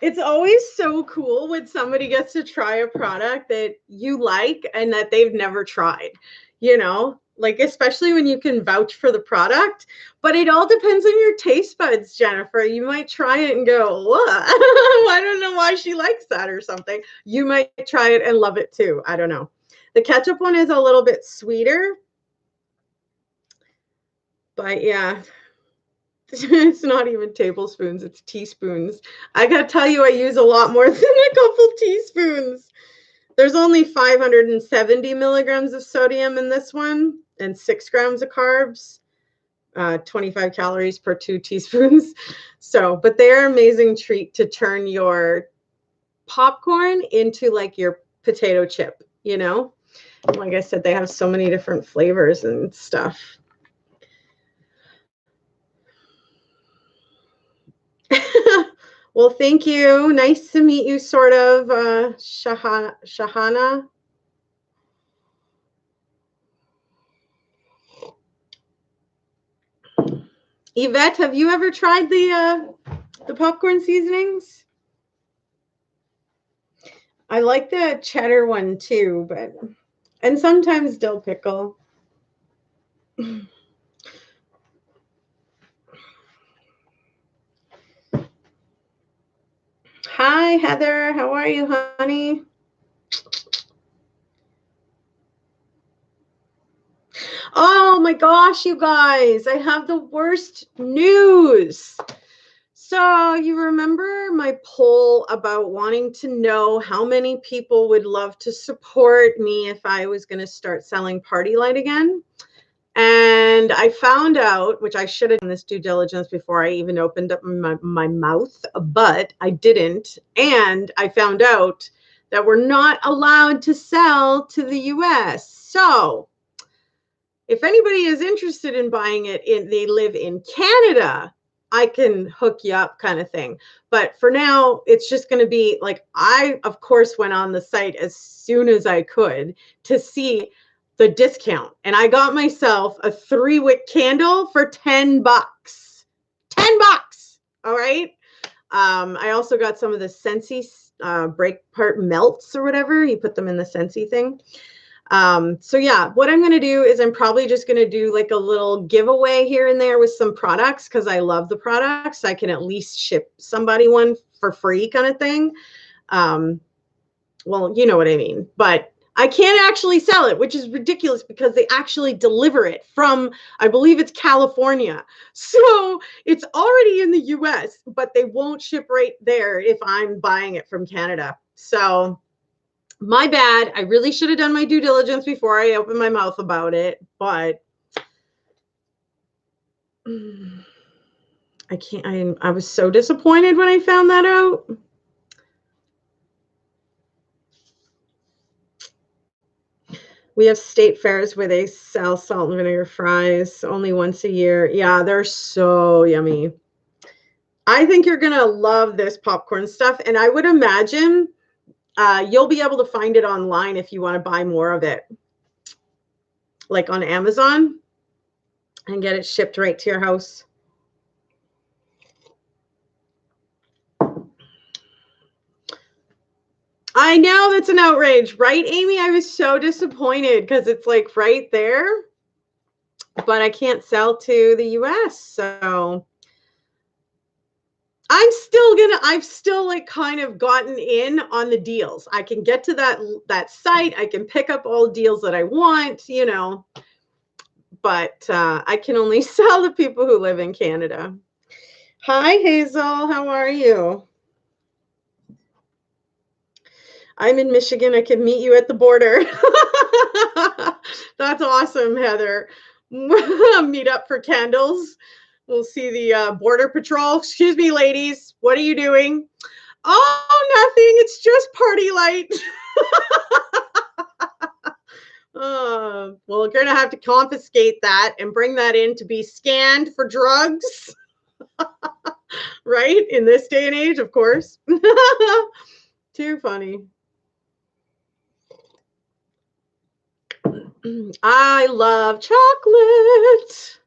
It's always so cool when somebody gets to try a product that you like and that they've never tried, you know, like, especially when you can vouch for the product. But it all depends on your taste buds, Jennifer. You might try it and go, what? I don't know why she likes that or something. You might try it and love it too. I don't know. The ketchup one is a little bit sweeter. But yeah, it's not even tablespoons, it's teaspoons. I gotta tell you, I use a lot more than a couple teaspoons. There's only 570 milligrams of sodium in this one and 6 grams of carbs, 25 calories per 2 teaspoons. So, but they're an amazing treat to turn your popcorn into like your potato chip, you know? Like I said, they have so many different flavors and stuff. Well, thank you. Nice to meet you, sort of, Shahana. Yvette, have you ever tried the popcorn seasonings? I like the cheddar one too, but and sometimes dill pickle. Hi, Heather. How are you, honey? Oh my gosh, you guys, I have the worst news. So, you remember my poll about wanting to know how many people would love to support me if I was going to start selling Party Light again? And I found out, which I should have done this due diligence before I even opened up my mouth, but I didn't. And I found out that we're not allowed to sell to the US. So, if anybody is interested in buying it, they live in Canada, I can hook you up kind of thing. But for now, it's just going to be like, I, of course, went on the site as soon as I could to see the discount. And I got myself a 3-wick candle for 10 bucks. 10 bucks. All right. I also got some of the Scentsy break part melts or whatever. You put them in the Scentsy thing. So yeah, what I'm going to do is I'm probably just going to do like a little giveaway here and there with some products because I love the products. I can at least ship somebody one for free kind of thing. Well, you know what I mean, but I can't actually sell it, which is ridiculous because they actually deliver it from, I believe it's California. So it's already in the US, but they won't ship right there if I'm buying it from Canada. So my bad. I really should have done my due diligence before I opened my mouth about it, but I can't. I was so disappointed when I found that out. We have state fairs where they sell salt and vinegar fries only once a year. Yeah, they're so yummy. I think you're going to love this popcorn stuff. And I would imagine you'll be able to find it online if you want to buy more of it, like on Amazon, and get it shipped right to your house. I know that's an outrage, right, Amy? I was so disappointed because it's like right there, but I can't sell to the US. So I've still like kind of gotten in on the deals. I can get to that site. I can pick up all deals that I want, but I can only sell to people who live in Canada. Hi, Hazel. How are you? I'm in Michigan. I can meet you at the border. That's awesome, Heather. Meet up for candles. We'll see the Border Patrol. Excuse me, ladies. What are you doing? Oh, nothing. It's just Party Light. Well, we're going to have to confiscate that and bring that in to be scanned for drugs. Right? In this day and age, of course. Too funny. I love chocolate.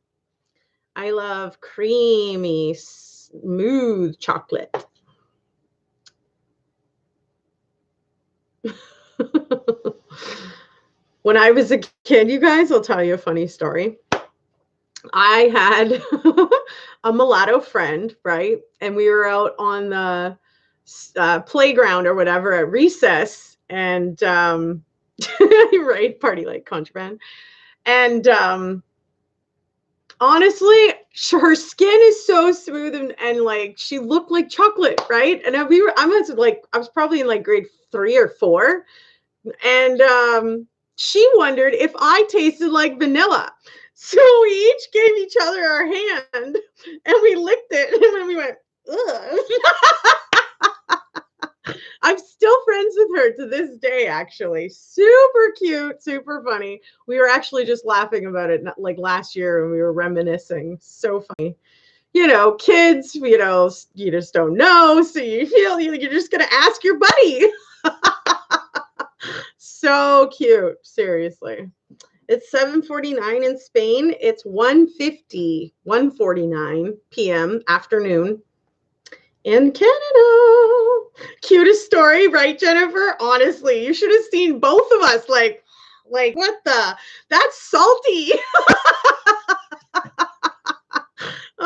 I love creamy, smooth chocolate. When I was a kid, you guys, I'll tell you a funny story. I had a mulatto friend, right? And we were out on the playground or whatever at recess, and right, Party Light contraband. And honestly, her skin is so smooth and like she looked like chocolate, right? And I was probably in like grade 3 or 4, and she wondered if I tasted like vanilla. So we each gave each other our hand and we licked it, and then we went, ugh. I'm still friends with her to this day, actually. Super cute, super funny. We were actually just laughing about it like last year, and we were reminiscing. So funny. Kids, you just don't know. So you feel you're just going to ask your buddy. So cute. Seriously. It's 7:49 in Spain. It's 1:49 p.m. afternoon In Canada. Cutest story, right, Jennifer? Honestly, you should have seen both of us like what the? That's salty.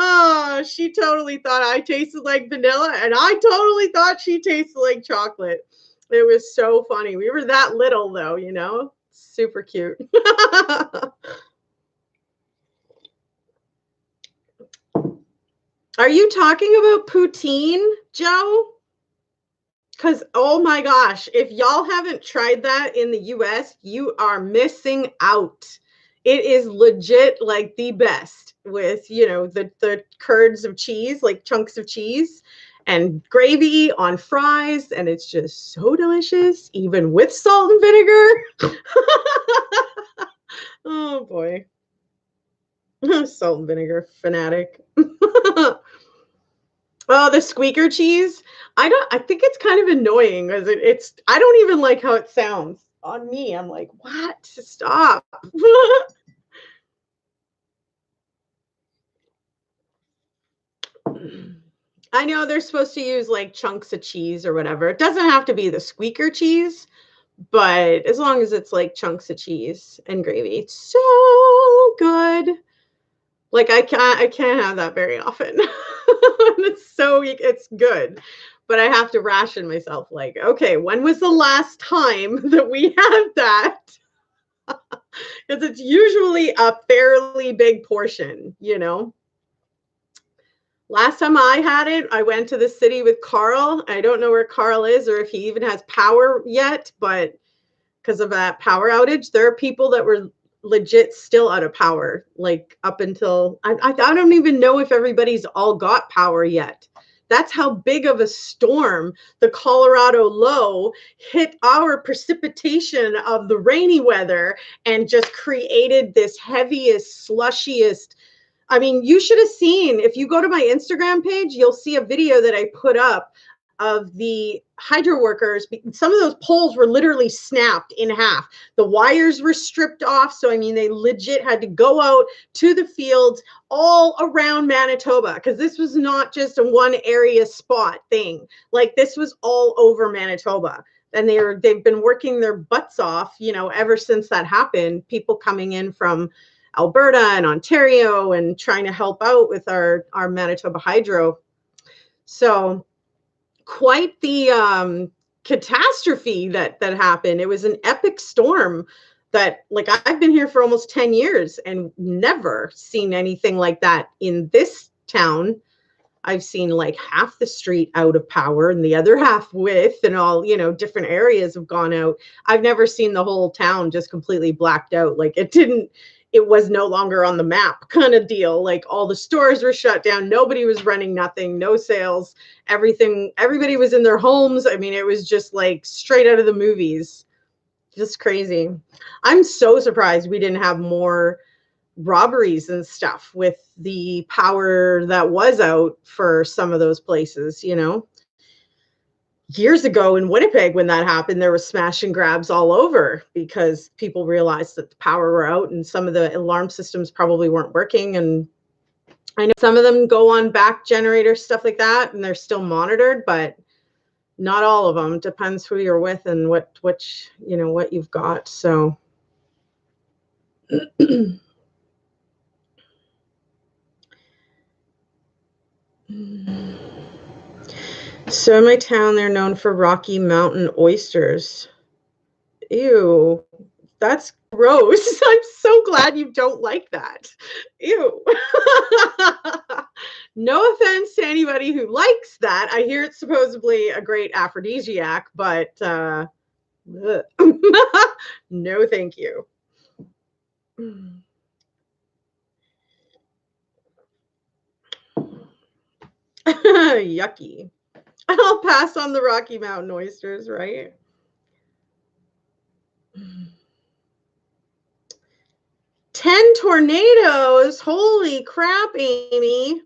Oh, she totally thought I tasted like vanilla, and I totally thought she tasted like chocolate. It was so funny. We were that little, though, you know? Super cute. Are you talking about poutine, Joe? Because, oh my gosh, if y'all haven't tried that in the US, you are missing out. It is legit like the best with, you know, the curds of cheese, like chunks of cheese and gravy on fries. And it's just so delicious, even with salt and vinegar. Oh boy. Salt and vinegar fanatic. Oh, the squeaker cheese. I think it's kind of annoying because it's I don't even like how it sounds on me. I'm like, what? Stop. I know they're supposed to use like chunks of cheese or whatever. It doesn't have to be the squeaker cheese, but as long as it's like chunks of cheese and gravy, it's so good. Like I can't have that very often. It's good. But I have to ration myself like, okay, when was the last time that we had that? Because it's usually a fairly big portion, you know. Last time I had it, I went to the city with Carl. I don't know where Carl is or if he even has power yet, but because of that power outage, there are people that were legit still out of power, like up until I don't even know if everybody's all got power yet. That's how big of a storm the Colorado low hit our precipitation of the rainy weather and just created this heaviest, slushiest. I mean, you should have seen, if you go to my Instagram page, you'll see a video that I put up of the hydro workers. Some of those poles were literally snapped in half. The wires were stripped off. So, I mean, they legit had to go out to the fields all around Manitoba because this was not just a one area spot thing. Like this was all over Manitoba. And they've been working their butts off, you know, ever since that happened. People coming in from Alberta and Ontario and trying to help out with our Manitoba hydro. So quite the catastrophe that happened. It was an epic storm that, like, I've been here for almost 10 years and never seen anything like that in this town. I've seen like half the street out of power and the other half with, and all, you know, different areas have gone out. I've never seen the whole town just completely blacked out. Like it was no longer on the map kind of deal. Like all the stores were shut down. Nobody was running nothing, no sales, everybody was in their homes. I mean, it was just like straight out of the movies. Just crazy. I'm so surprised we didn't have more robberies and stuff with the power that was out for some of those places, you know. Years ago in Winnipeg, when that happened, there was smash and grabs all over because people realized that the power were out and some of the alarm systems probably weren't working. And I know some of them go on back generators, stuff like that, and they're still monitored, but not all of them. Depends who you're with and which, you know, what you've got. So so in my town, they're known for Rocky Mountain oysters. Ew, that's gross. I'm so glad you don't like that. Ew. No offense to anybody who likes that. I hear it's supposedly a great aphrodisiac, but no, thank you. Yucky. I'll pass on the Rocky Mountain oysters, right? 10 tornadoes. Holy crap, Amy.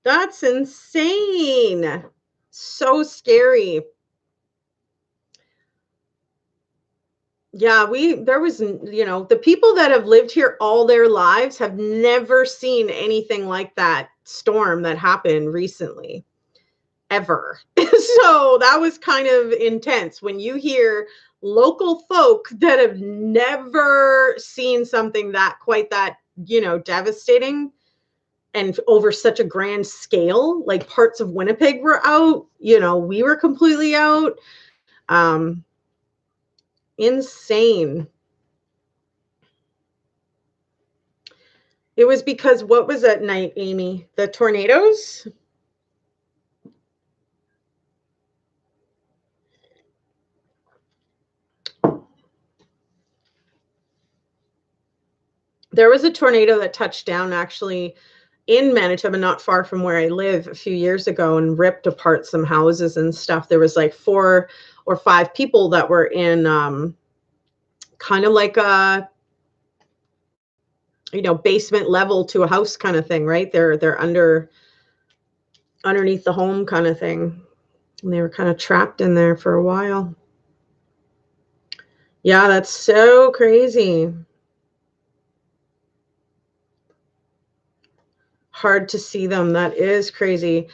That's insane. So scary. Yeah, there was, you know, the people that have lived here all their lives have never seen anything like that storm that happened recently. ever. So that was kind of intense when you hear local folk that have never seen something that quite that, devastating and over such a grand scale. Like parts of Winnipeg were out, we were completely out. Um, Insane. It was because what was that night, Amy? The tornadoes? There was a tornado that touched down actually in Manitoba, not far from where I live, a few years ago, and ripped apart some houses and stuff. There was like 4 or 5 people that were in kind of like a basement level to a house kind of thing, right? They're underneath the home kind of thing. And they were kind of trapped in there for a while. Yeah, that's so crazy. Hard to see them. That is crazy.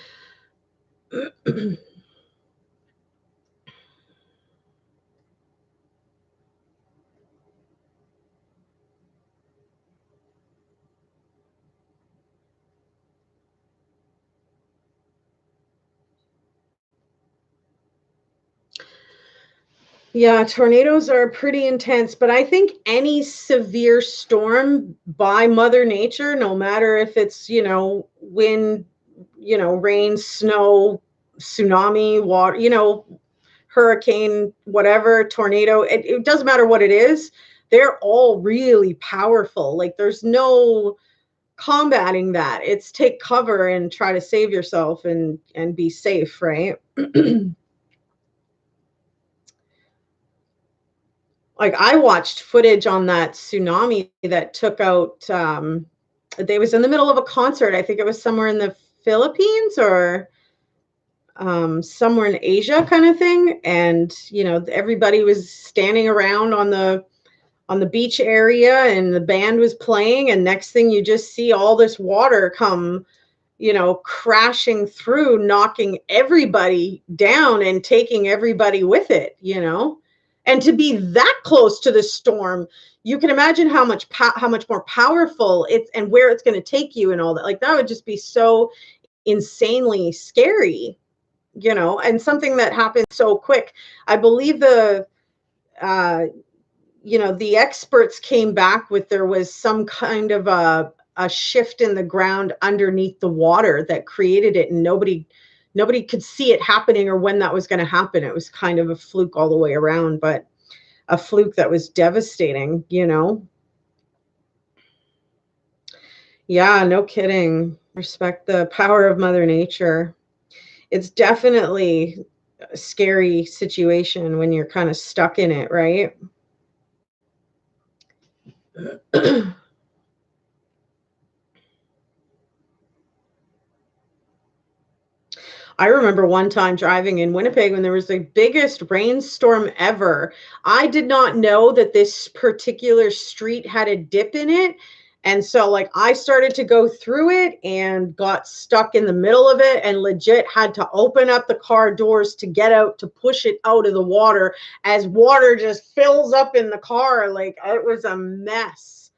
Yeah, tornadoes are pretty intense, but I think any severe storm by Mother Nature, no matter if it's, wind, rain, snow, tsunami, water, hurricane, whatever, tornado, it doesn't matter what it is. They're all really powerful. Like there's no combating that. It's take cover and try to save yourself and be safe, right? Like I watched footage on that tsunami that took out they was in the middle of a concert. I think it was somewhere in the Philippines or somewhere in Asia kind of thing. And, everybody was standing around on the beach area and the band was playing. And next thing you just see all this water come, crashing through, knocking everybody down and taking everybody with it. And to be that close to the storm, you can imagine how much more powerful it's and where it's going to take you and all that. Like that would just be so insanely scary, and something that happened so quick. I believe uh, the experts came back with there was some kind of a shift in the ground underneath the water that created it, and nobody could see it happening or when that was going to happen. It was kind of a fluke all the way around, but a fluke that was devastating. Yeah, no kidding. Respect the power of Mother Nature. It's definitely a scary situation when you're kind of stuck in it, right? I remember one time driving in Winnipeg when there was the biggest rainstorm ever. I did not know that this particular street had a dip in it. And so, like, I started to go through it and got stuck in the middle of it and legit had to open up the car doors to get out to push it out of the water as water just fills up in the car. Like, it was a mess.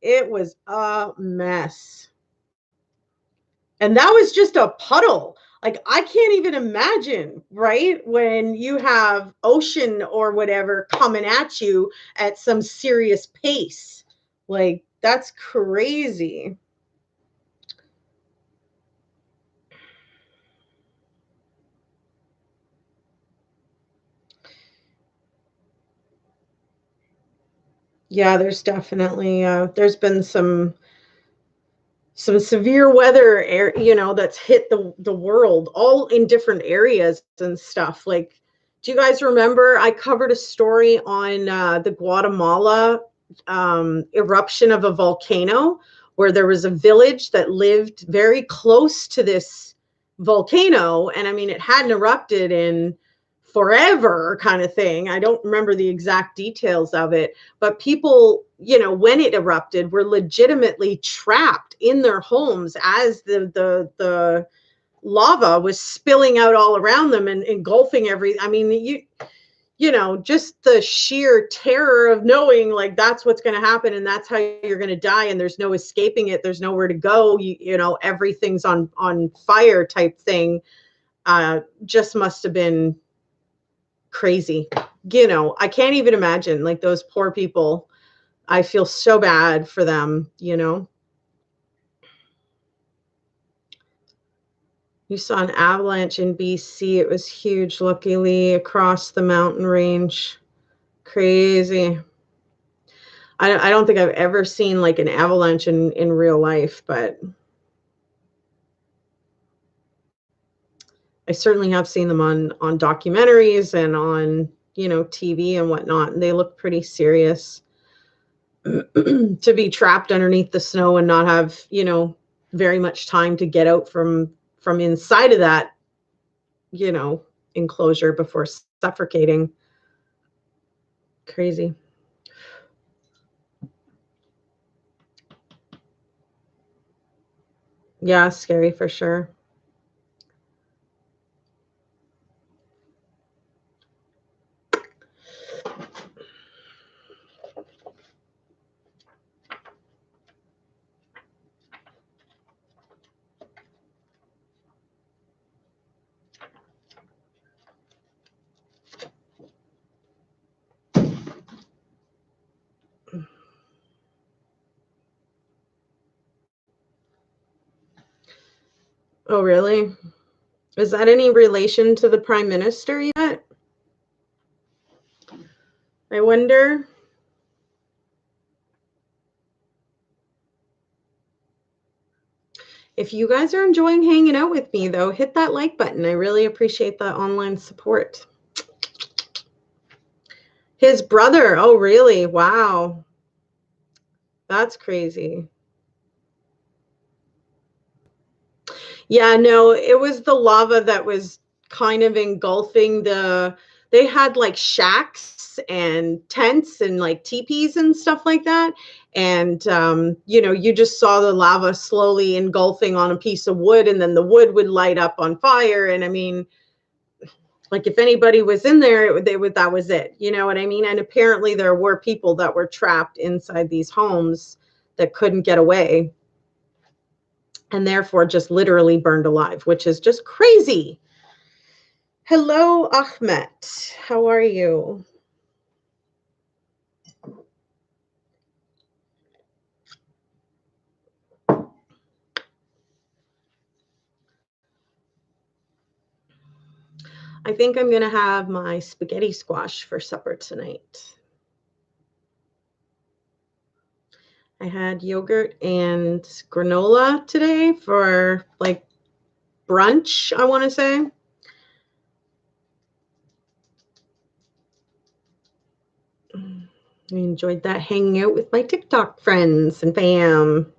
It was a mess. And that was just a puddle. Like I can't even imagine, right? When you have ocean or whatever coming at you at some serious pace. Like that's crazy. Yeah, there's definitely there's been some severe weather that's hit the world all in different areas and stuff. Like do you guys remember I covered a story on the Guatemala eruption of a volcano where there was a village that lived very close to this volcano, and I mean it hadn't erupted in forever kind of thing. I don't remember the exact details of it, but people, when it erupted, were legitimately trapped in their homes as the lava was spilling out all around them and engulfing I mean, just the sheer terror of knowing like that's what's going to happen and that's how you're going to die and there's no escaping it. There's nowhere to go. Everything's on fire type thing. Just must have been crazy. I can't even imagine like those poor people. I feel so bad for them. You saw an avalanche in BC. It was huge, luckily, across the mountain range. Crazy. I don't think I've ever seen like an avalanche in real life, but I certainly have seen them on documentaries and on, TV and whatnot, and they look pretty serious. To be trapped underneath the snow and not have, very much time to get out from inside of that, you know, enclosure before suffocating. Crazy. Yeah, scary for sure. Oh, really? Is that any relation to the prime minister yet? I wonder. If you guys are enjoying hanging out with me, though, hit that like button. I really appreciate that online support. His brother. Oh, really? Wow. That's crazy. Yeah, no, it was the lava that was kind of engulfing they had like shacks and tents and like teepees and stuff like that. And, you just saw the lava slowly engulfing on a piece of wood and then the wood would light up on fire. And I mean, like if anybody was in there, that was it. You know what I mean? And apparently there were people that were trapped inside these homes that couldn't get away and therefore just literally burned alive, which is just crazy. Hello, Ahmed. How are you? I think I'm going to have my spaghetti squash for supper tonight. I had yogurt and granola today for like brunch, I want to say. I enjoyed that hanging out with my TikTok friends and fam.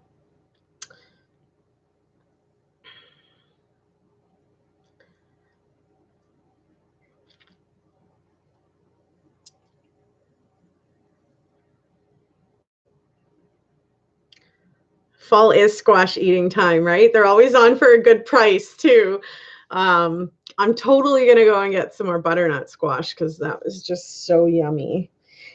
Fall is squash eating time, right? They're always on for a good price too. I'm totally gonna go and get some more butternut squash because that was just so yummy.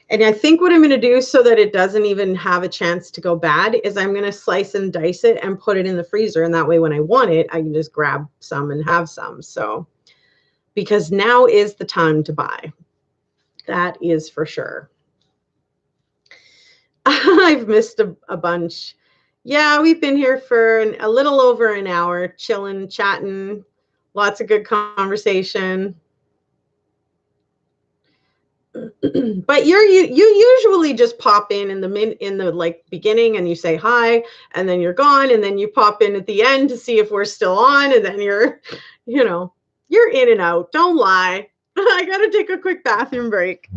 And I think what I'm going to do so that it doesn't even have a chance to go bad is I'm going to slice and dice it and put it in the freezer. And that way, when I want it, I can just grab some and have some. So, because now is the time to buy. That is for sure. I've missed a bunch. Yeah, we've been here for a little over an hour, chilling, chatting, lots of good conversation. But you usually just pop in the like beginning and you say hi and then you're gone and then you pop in at the end to see if we're still on and then you know you're in and out. Don't lie. I gotta take a quick bathroom break.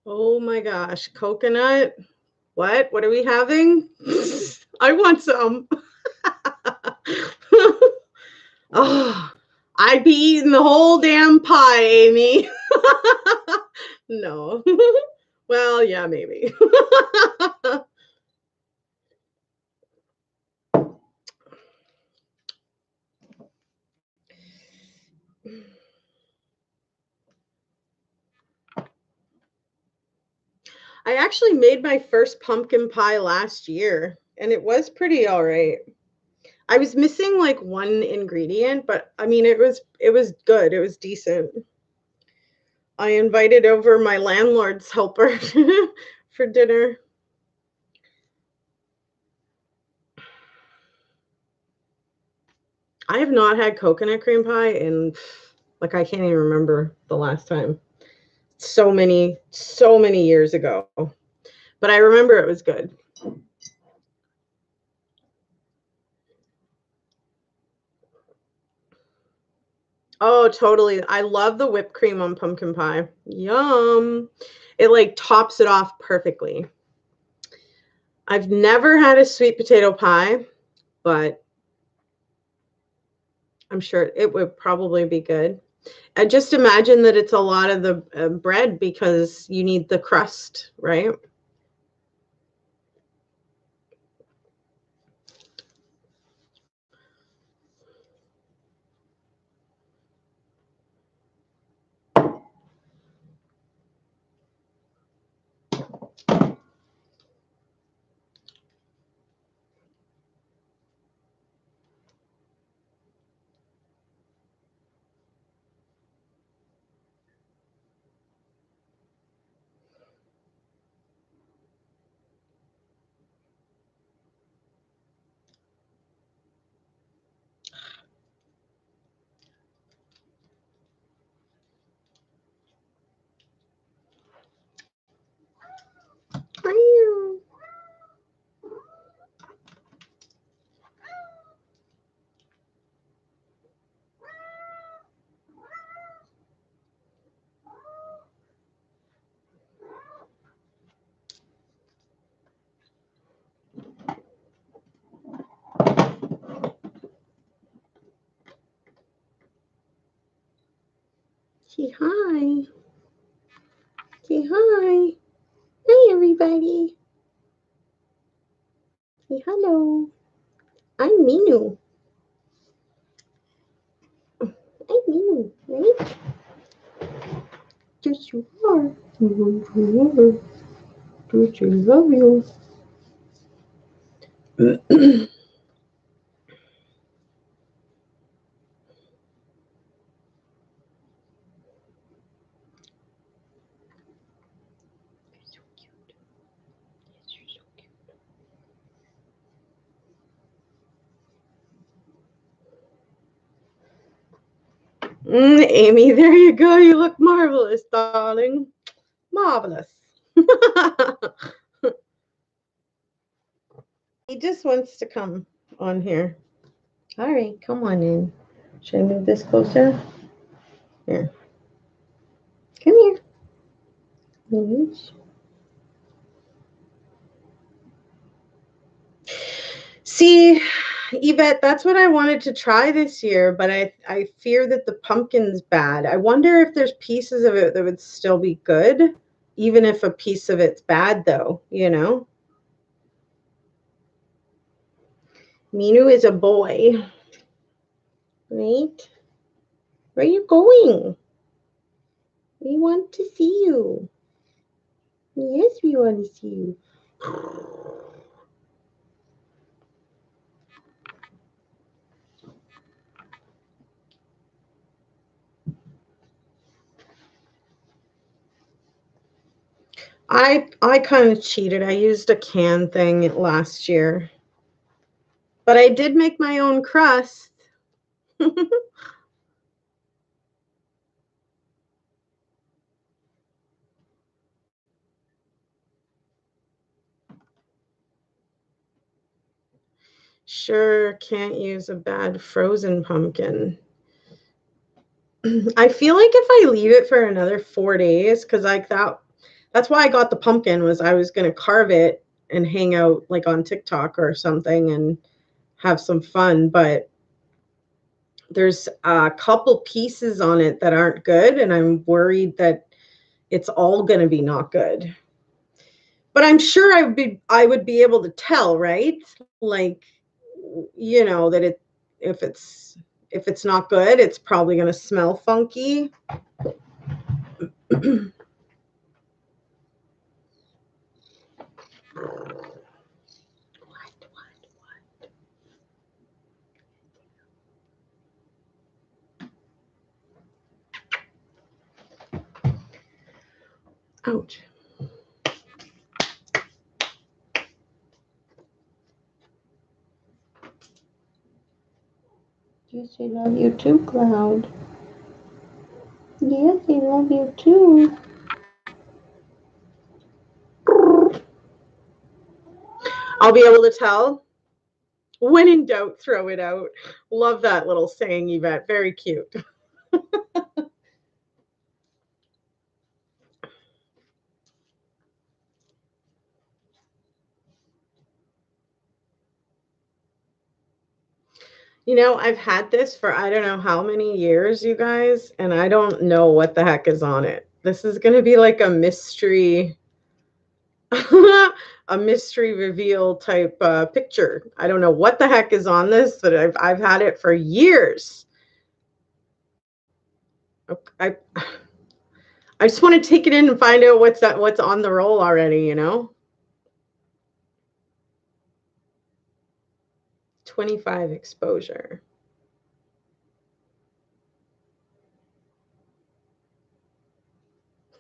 Oh my gosh, coconut. What? What are we having? I want some. Oh, I'd be eating the whole damn pie, Amy. No. Well, yeah, maybe. I actually made my first pumpkin pie last year, and it was pretty all right. I was missing like one ingredient, but I mean it was good. It was decent. I invited over my landlord's helper for dinner. I have not had coconut cream pie in like I can't even remember the last time. So many years ago. But I remember it was good. Oh, totally. I love the whipped cream on pumpkin pie. Yum. It like tops it off perfectly. I've never had a sweet potato pie, but I'm sure it would probably be good. I just imagine that it's a lot of the bread because you need the crust, right? Say hi. Say hi. Hi, everybody. Say hello. I'm Minu. I'm Minu, right? Yes, you are. Don't you love you? Amy, there you go. You look marvelous, darling. Marvelous. He just wants to come on here. All right, come on in. Should I move this closer? Here. Come here. Yes. See, Yvette, that's what I wanted to try this year, but I fear that the pumpkin's bad. I wonder if there's pieces of it that would still be good, even if a piece of it's bad, though, you know? Minu is a boy, right? Where are you going? We want to see you. Yes, we want to see you. I kind of cheated. I used a can thing last year, but I did make my own crust. Sure, can't use a bad frozen pumpkin. I feel like if I leave it for another 4 days, because like That's why I got the pumpkin, was I was going to carve it and hang out like on TikTok or something and have some fun, but there's a couple pieces on it that aren't good, and I'm worried that it's all going to be not good. But I'm sure I would be able to tell, right? Like, that if it's if it's not good, it's probably going to smell funky. Ouch. Yes, I love you too, Cloud. Yes, I love you too. I'll be able to tell. When in doubt, throw it out. Love that little saying, Yvette. Very cute. I've had this for I don't know how many years, you guys, and I don't know what the heck is on it. This is going to be like a mystery, a mystery reveal type picture. I don't know what the heck is on this, but I've had it for years. I I just want to take it in and find out what's on the roll already. 25 exposure.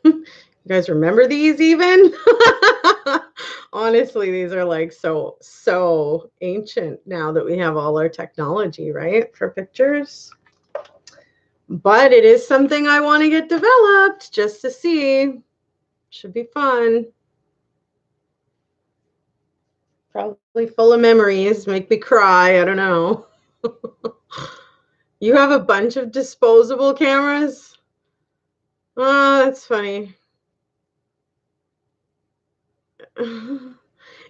You guys remember these even? Honestly, these are like so ancient now that we have all our technology, right? For pictures. But it is something I want to get developed just to see. Should be fun. Probably full of memories, make me cry. I don't know. You have a bunch of disposable cameras? Oh, that's funny.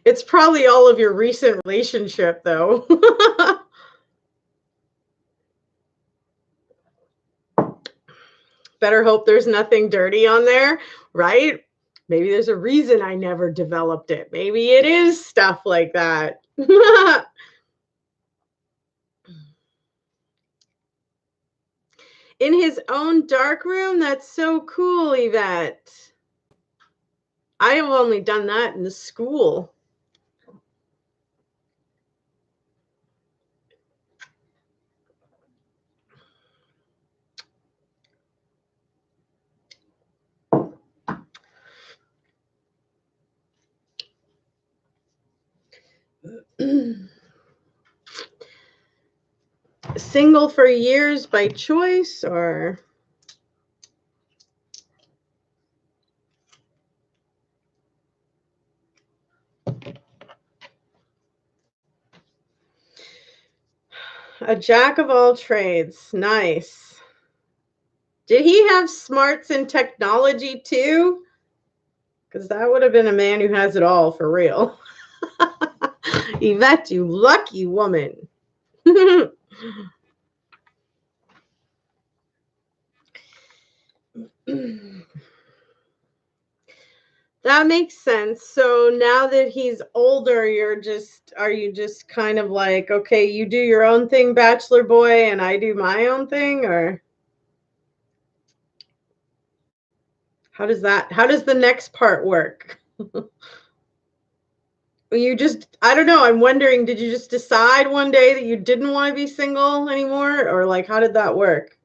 It's probably all of your recent relationship, though. Better hope there's nothing dirty on there, right? Maybe there's a reason I never developed it. Maybe it is stuff like that. In his own dark room? That's so cool, Yvette. I have only done that in the school. Single for years by choice, or a jack of all trades? Nice. Did he have smarts in technology too? Because that would have been a man who has it all for real. Yvette, you lucky woman. That makes sense. So now that he's older, are you just kind of like, okay, you do your own thing, bachelor boy, and I do my own thing? Or how does the next part work? I don't know. I'm wondering, did you just decide one day that you didn't want to be single anymore? Or like, how did that work?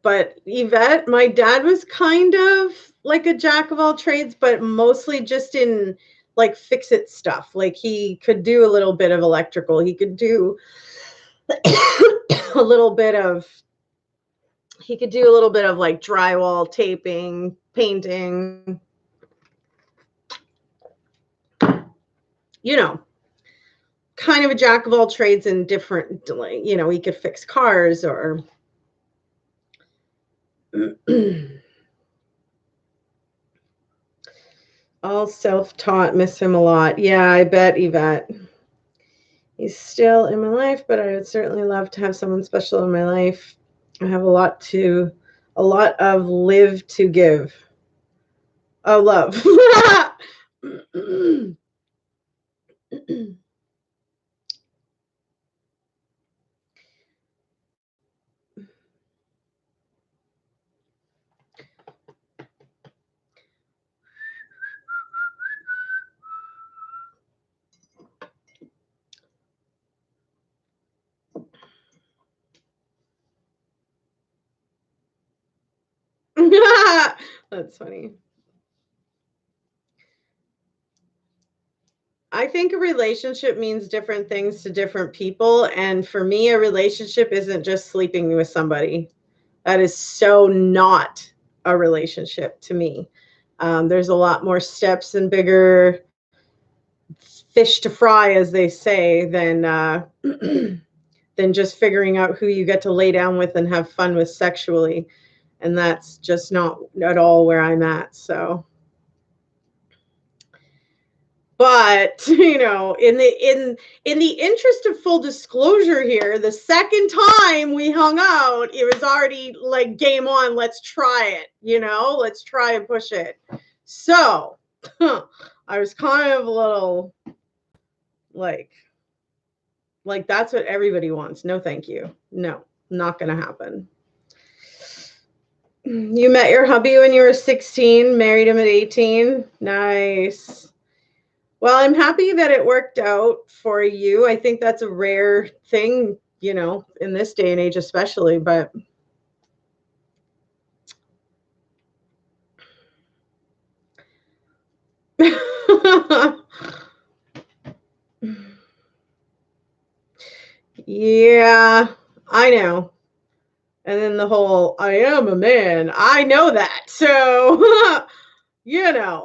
But Yvette, my dad was kind of like a jack of all trades, but mostly just in like fix it stuff. Like he could do a little bit of electrical. He could do a little bit of like drywall, taping, painting, you know, kind of a jack of all trades in different, like, he could fix cars or all self-taught, miss him a lot. Yeah, I bet, Yvette. He's still in my life, but I would certainly love to have someone special in my life. I have a lot of live to give. Oh, love. That's funny. I think a relationship means different things to different people. And for me, a relationship isn't just sleeping with somebody. That is so not a relationship to me. There's a lot more steps and bigger fish to fry, as they say, than just figuring out who you get to lay down with and have fun with sexually. And that's just not at all where I'm at. So, but in the interest of full disclosure here, the second time we hung out, it was already like game on. Let's try it. Let's try and push it. So I was kind of a little like that's what everybody wants. No, thank you. No, not gonna happen. You met your hubby when you were 16, married him at 18. Nice. Well, I'm happy that it worked out for you. I think that's a rare thing, in this day and age especially, but yeah, I know. And then the whole I am a man. I know that. So,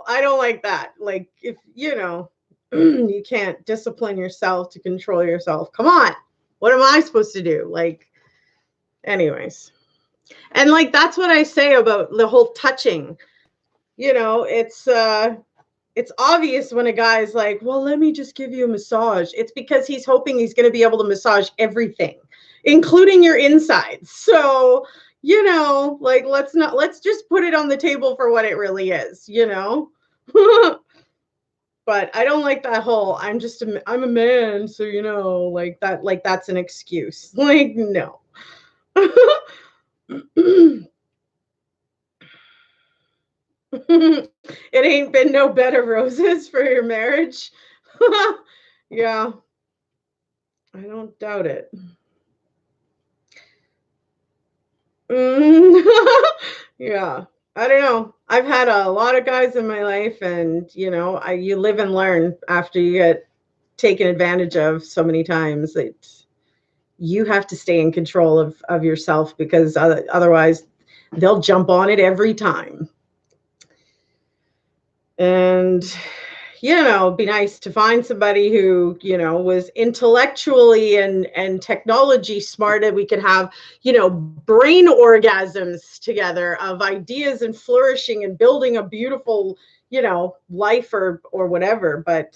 I don't like that. Like if, you can't discipline yourself to control yourself. Come on. What am I supposed to do? Like, anyways. And like that's what I say about the whole touching. It's obvious when a guy's like, "Well, let me just give you a massage." It's because he's hoping he's going to be able to massage everything, including your insides. So, like let's just put it on the table for what it really is, But I don't like that whole I'm a man, so like that's an excuse. Like no. It ain't been no bed of roses for your marriage. Yeah, I don't doubt it. Mm. Yeah, I don't know. I've had a lot of guys in my life, and you live and learn after you get taken advantage of so many times that you have to stay in control of yourself because otherwise they'll jump on it every time. And it'd be nice to find somebody who, was intellectually and technology smart, and we could have, brain orgasms together of ideas and flourishing and building a beautiful, life or whatever. But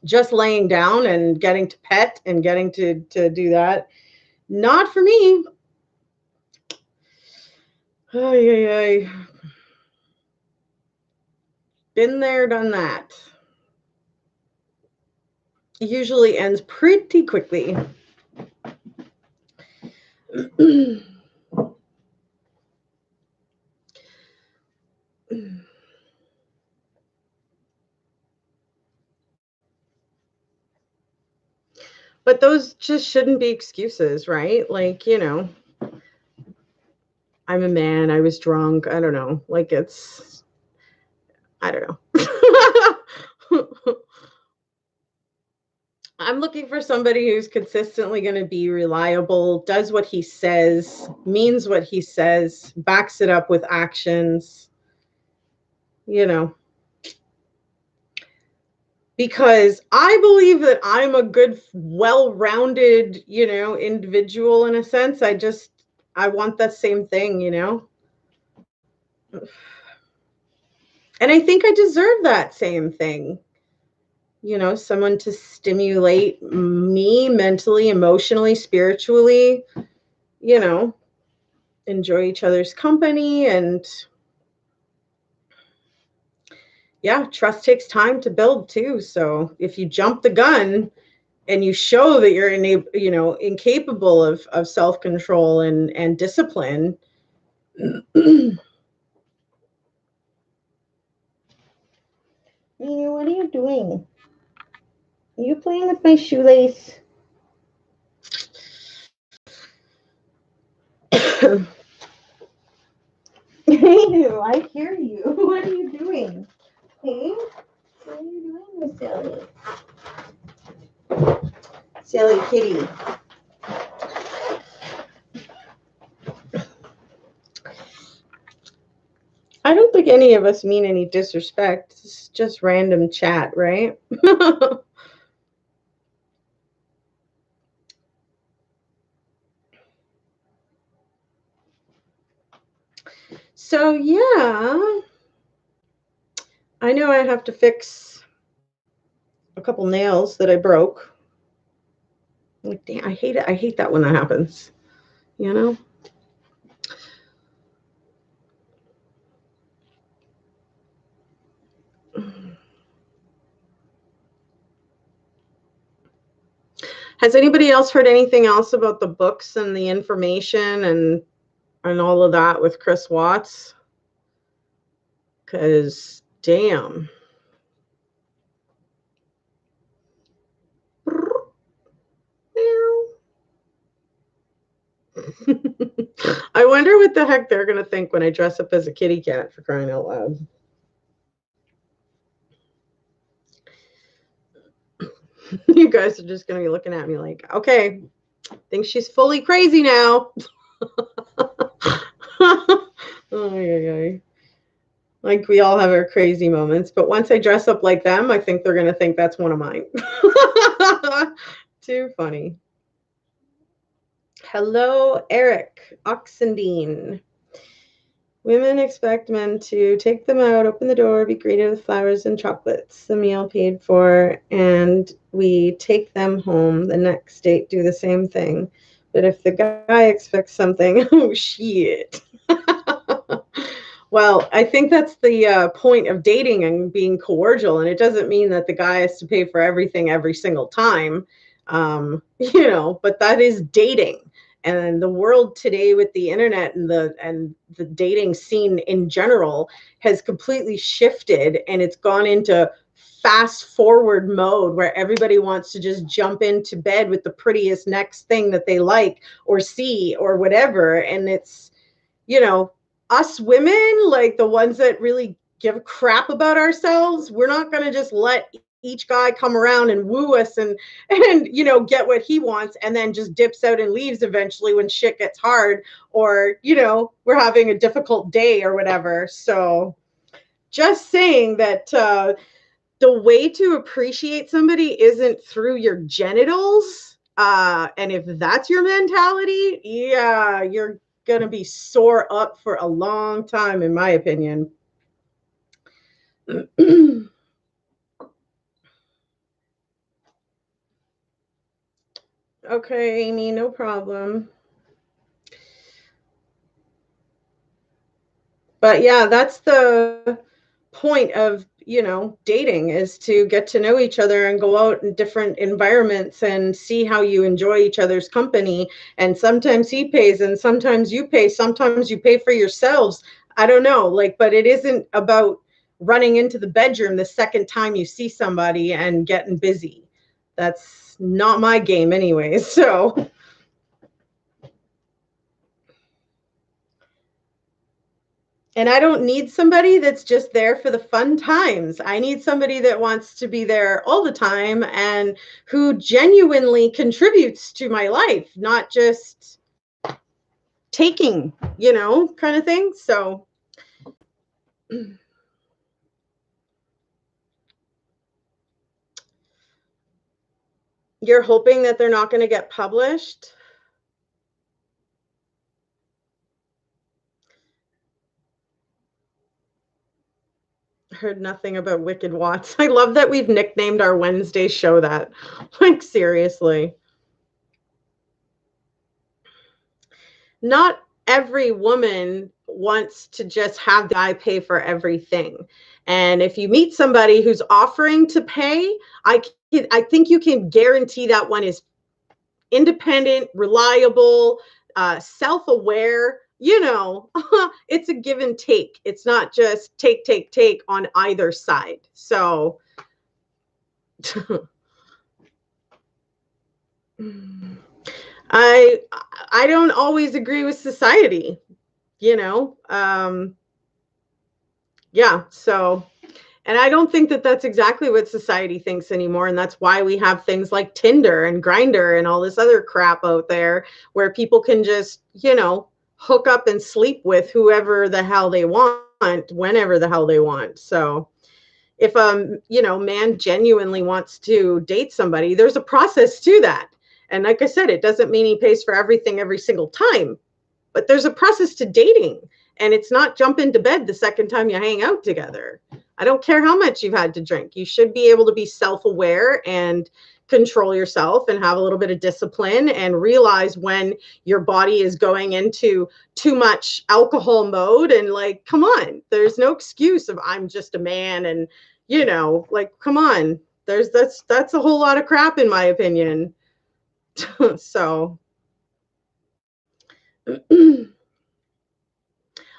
just laying down and getting to pet and getting to do that, not for me. Ay, ay, ay. Been there, done that. Usually ends pretty quickly. But those just shouldn't be excuses, right? Like, I'm a man, I was drunk, I don't know. Like I don't know. I'm looking for somebody who's consistently going to be reliable, does what he says, means what he says, backs it up with actions, you know. because I believe that I'm a good, well-rounded, individual in a sense. I want that same thing, and I think I deserve that same thing. Someone to stimulate me mentally, emotionally, spiritually, you know, enjoy each other's company. And yeah, trust takes time to build too. So if you jump the gun and you show that you're incapable of self-control and discipline, what are you doing? Are you playing with my shoelace? I hear you. What are you doing? Hey, what are you doing, Miss Sally? Sally Kitty. I don't think any of us mean any disrespect. It's just random chat, right? So, yeah, I know I have to fix a couple nails that I broke. Like, damn, I hate it. I hate that when that happens, you know? Has anybody else heard anything else about the books and the information and all of that with Chris Watts? Because, damn. I wonder what the heck they're going to think when I dress up as a kitty cat, for crying out loud. You guys are just going to be looking at me like, okay, think she's fully crazy now. Oh, yeah. Like, we all have our crazy moments, but once I dress up like them, I think they're going to think that's one of mine. Too funny. Hello, Eric Oxendine. Women expect men to take them out, open the door, be greeted with flowers and chocolates, the meal paid for, and we take them home. The next date, do the same thing. But if the guy expects something, oh shit. Well, I think that's the point of dating and being cordial. And it doesn't mean that the guy has to pay for everything every single time, but that is dating. And the world today with the internet and the dating scene in general has completely shifted, and it's gone into fast forward mode where everybody wants to just jump into bed with the prettiest next thing that they like or see or whatever. And it's, us women, like the ones that really give a crap about ourselves, we're not going to just let each guy come around and woo us and get what he wants and then just dips out and leaves eventually when shit gets hard, or we're having a difficult day or whatever. So just saying that the way to appreciate somebody isn't through your genitals, and if that's your mentality, yeah, you're gonna be sore up for a long time, in my opinion. Okay, Amy, no problem. But yeah, that's the point of, dating, is to get to know each other and go out in different environments and see how you enjoy each other's company. And sometimes he pays and sometimes you pay for yourselves. I don't know, like, but it isn't about running into the bedroom the second time you see somebody and getting busy. That's not my game anyway. So and I don't need somebody that's just there for the fun times. I need somebody that wants to be there all the time and who genuinely contributes to my life, not just taking, kind of thing. So, You're hoping that they're not going to get published. Heard nothing about Wicked Watts. I love that we've nicknamed our Wednesday show that. Like, seriously. Not every woman wants to just have the guy pay for everything. And if you meet somebody who's offering to pay, I think you can guarantee that one is independent, reliable, self-aware. It's a give and take. It's not just take on either side. So I I don't always agree with society, you know. Yeah, so and I don't think that that's exactly what society thinks anymore, and that's why we have things like Tinder and Grindr and all this other crap out there where people can just, hook up and sleep with whoever the hell they want whenever the hell they want. So if man genuinely wants to date somebody, there's a process to that. And like I said, it doesn't mean he pays for everything every single time, but there's a process to dating, and it's not jump into bed the second time you hang out together. I don't care how much you've had to drink. You should be able to be self-aware and control yourself and have a little bit of discipline and realize when your body is going into too much alcohol mode, and like, come on, there's no excuse of I'm just a man, and like, come on. That's a whole lot of crap in my opinion. So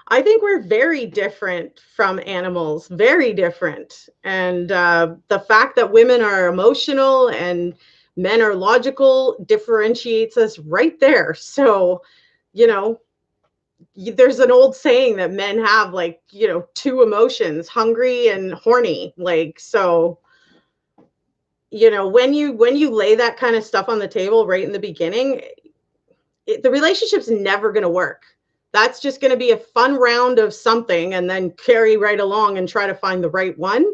I think we're very different from animals, very different. And the fact that women are emotional and men are logical differentiates us right there. So, there's an old saying that men have, like, two emotions, hungry and horny. Like, so, when you lay that kind of stuff on the table right in the beginning, the relationship's never going to work. That's just going to be a fun round of something and then carry right along and try to find the right one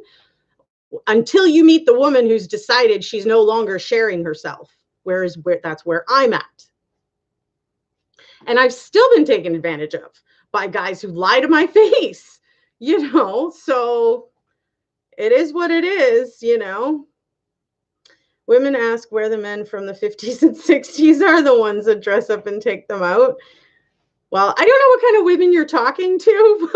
until you meet the woman who's decided she's no longer sharing herself. That's where I'm at. And I've still been taken advantage of by guys who lie to my face, so it is what it is. Women ask where the men from the 50s and 60s are the ones that dress up and take them out. Well, I don't know what kind of women you're talking to,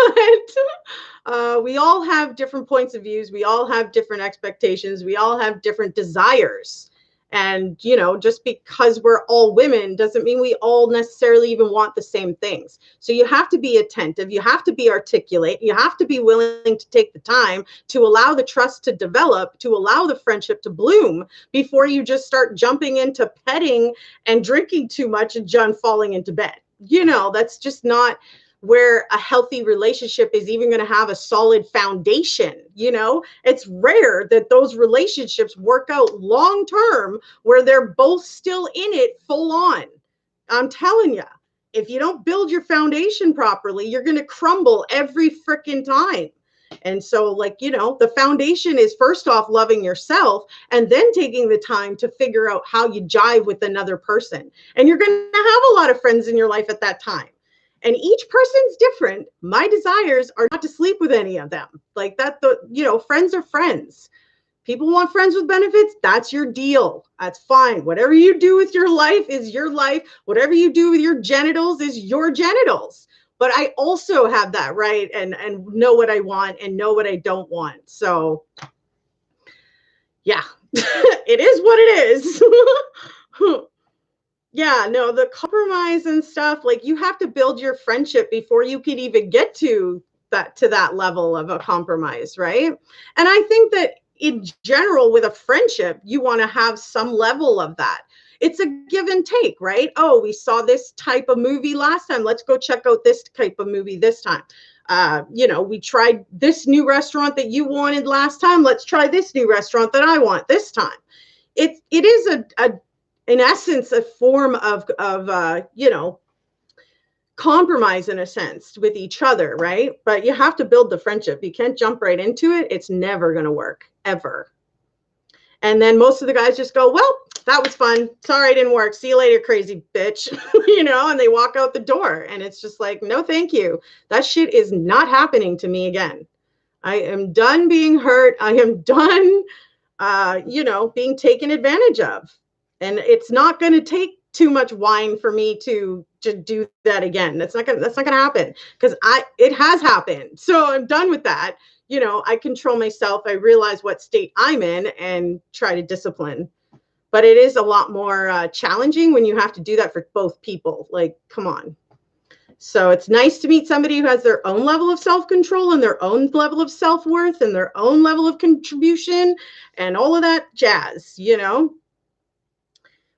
but we all have different points of views. We all have different expectations. We all have different desires. And, just because we're all women doesn't mean we all necessarily even want the same things. So you have to be attentive. You have to be articulate. You have to be willing to take the time to allow the trust to develop, to allow the friendship to bloom before you just start jumping into petting and drinking too much and falling into bed. That's just not where a healthy relationship is even going to have a solid foundation. It's rare that those relationships work out long term where they're both still in it full on. I'm telling you, if you don't build your foundation properly, you're going to crumble every freaking time. And so, the foundation is first off loving yourself and then taking the time to figure out how you jive with another person. And you're going to have a lot of friends in your life at that time. And each person's different. My desires are not to sleep with any of them. Like that, friends are friends. People want friends with benefits. That's your deal. That's fine. Whatever you do with your life is your life. Whatever you do with your genitals is your genitals. But I also have that right and know what I want and know what I don't want. So, yeah, it is what it is. Yeah, no, the compromise and stuff, like, you have to build your friendship before you can even get to that level of a compromise, right? And I think that in general, with a friendship, you want to have some level of that. It's a give and take, right? Oh, we saw this type of movie last time. Let's go check out this type of movie this time. We tried this new restaurant that you wanted last time. Let's try this new restaurant that I want this time. It is a in essence, a form of compromise in a sense with each other, right? But you have to build the friendship. You can't jump right into it. It's never going to work, ever. And then most of the guys just go, well, that was fun. Sorry, it didn't work. See you later, crazy bitch. And they walk out the door. And it's just like, no, thank you. That shit is not happening to me again. I am done being hurt. I am done, being taken advantage of. And it's not going to take too much wine for me to do that again. That's not going to happen, because it has happened. So I'm done with that. I control myself. I realize what state I'm in and try to discipline. But it is a lot more challenging when you have to do that for both people. Like, come on. So it's nice to meet somebody who has their own level of self-control and their own level of self-worth and their own level of contribution and all of that jazz,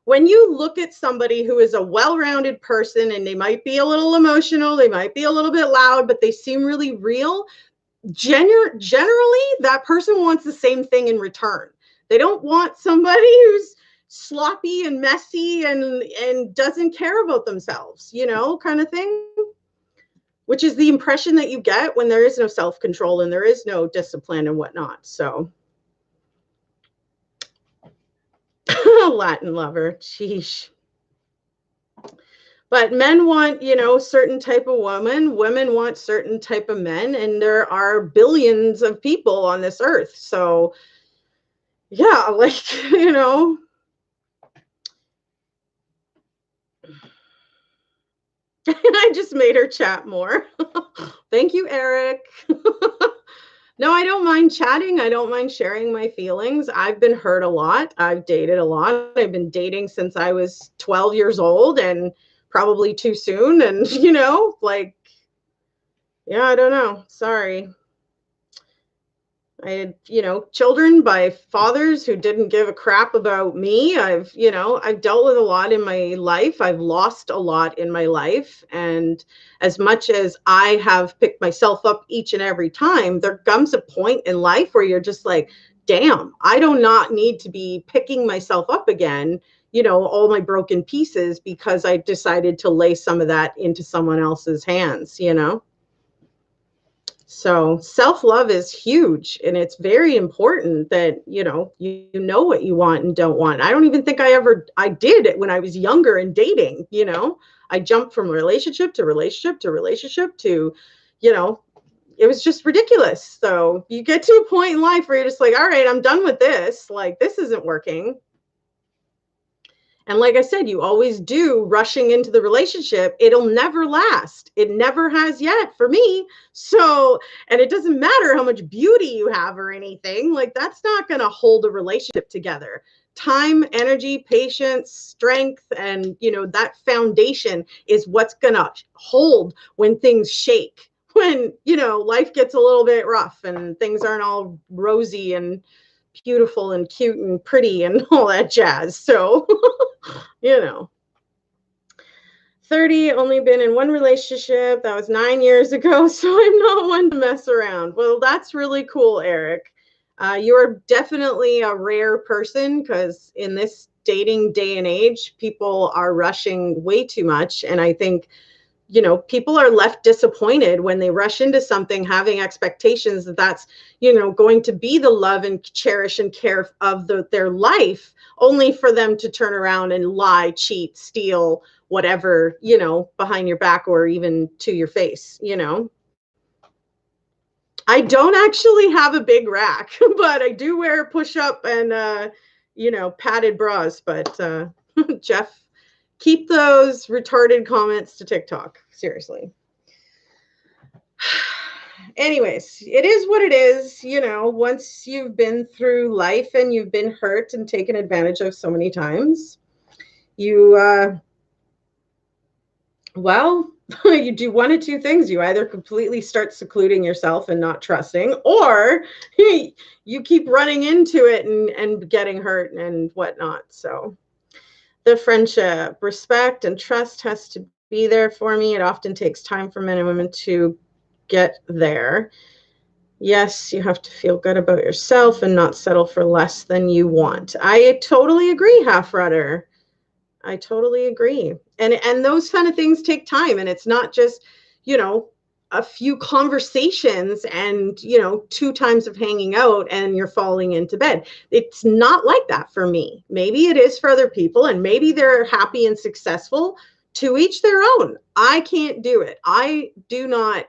When you look at somebody who is a well-rounded person, and they might be a little emotional, they might be a little bit loud, but they seem really real, generally that person wants the same thing in return. They don't want somebody who's sloppy and messy and doesn't care about themselves, kind of thing, which is the impression that you get when there is no self-control and there is no discipline and whatnot. So Latin lover, sheesh. But men want, certain type of women want certain type of men, and there are billions of people on this earth. So yeah, like, I just made her chat more. Thank you, Eric. No, I don't mind chatting. I don't mind sharing my feelings. I've been hurt a lot. I've dated a lot. I've been dating since I was 12 years old, and probably too soon. And, yeah, I don't know. Sorry. I had, children by fathers who didn't give a crap about me. I've dealt with a lot in my life. I've lost a lot in my life. And as much as I have picked myself up each and every time, there comes a point in life where you're just like, damn, I do not need to be picking myself up again, all my broken pieces, because I decided to lay some of that into someone else's hands, So self-love is huge, and it's very important that, you know what you want and don't want. I don't even think I did it when I was younger and dating, I jumped from relationship to relationship to relationship to, it was just ridiculous. So you get to a point in life where you're just like, all right, I'm done with this. Like, this isn't working. And like I said, you always do rushing into the relationship. It'll never last. It never has yet for me. So, and it doesn't matter how much beauty you have or anything, like that's not going to hold a relationship together. Time, energy, patience, strength, and, that foundation is what's going to hold when things shake, when, life gets a little bit rough and things aren't all rosy and beautiful and cute and pretty and all that jazz. So, 30, only been in one relationship. That was 9 years ago. So I'm not one to mess around. Well, that's really cool, Eric. You're definitely a rare person, because in this dating day and age, people are rushing way too much. And I think, people are left disappointed when they rush into something, having expectations that that's, going to be the love and cherish and care of their life, only for them to turn around and lie, cheat, steal, whatever, behind your back or even to your face, I don't actually have a big rack, but I do wear a push-up and, padded bras. But Jeff, keep those retarded comments to TikTok. Seriously. Anyways, it is what it is. Once you've been through life and you've been hurt and taken advantage of so many times, you, you do one of two things. You either completely start secluding yourself and not trusting, or you keep running into it and getting hurt and whatnot. So the friendship, respect, and trust has to be there for me. It often takes time for men and women to get there. Yes, you have to feel good about yourself and not settle for less than you want. I totally agree, Half Rudder. I totally agree. And those kind of things take time. And it's not just, a few conversations and, 2 times of hanging out and you're falling into bed. It's not like that for me. Maybe it is for other people and maybe they're happy and successful. To each their own. I can't do it. I do not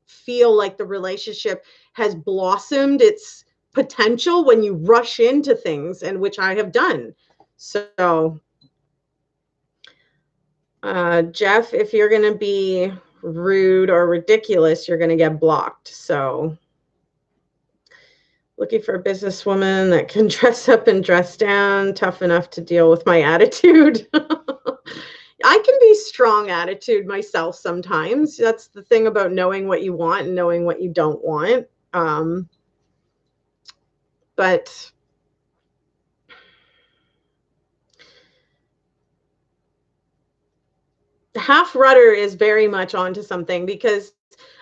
feel like the relationship has blossomed its potential when you rush into things, and which I have done. So, Jeff, if you're going to be rude or ridiculous, you're going to get blocked. So, looking for a businesswoman that can dress up and dress down, tough enough to deal with my attitude. I can be strong attitude myself sometimes. That's the thing about knowing what you want and knowing what you don't want. But half rudder is very much onto something, because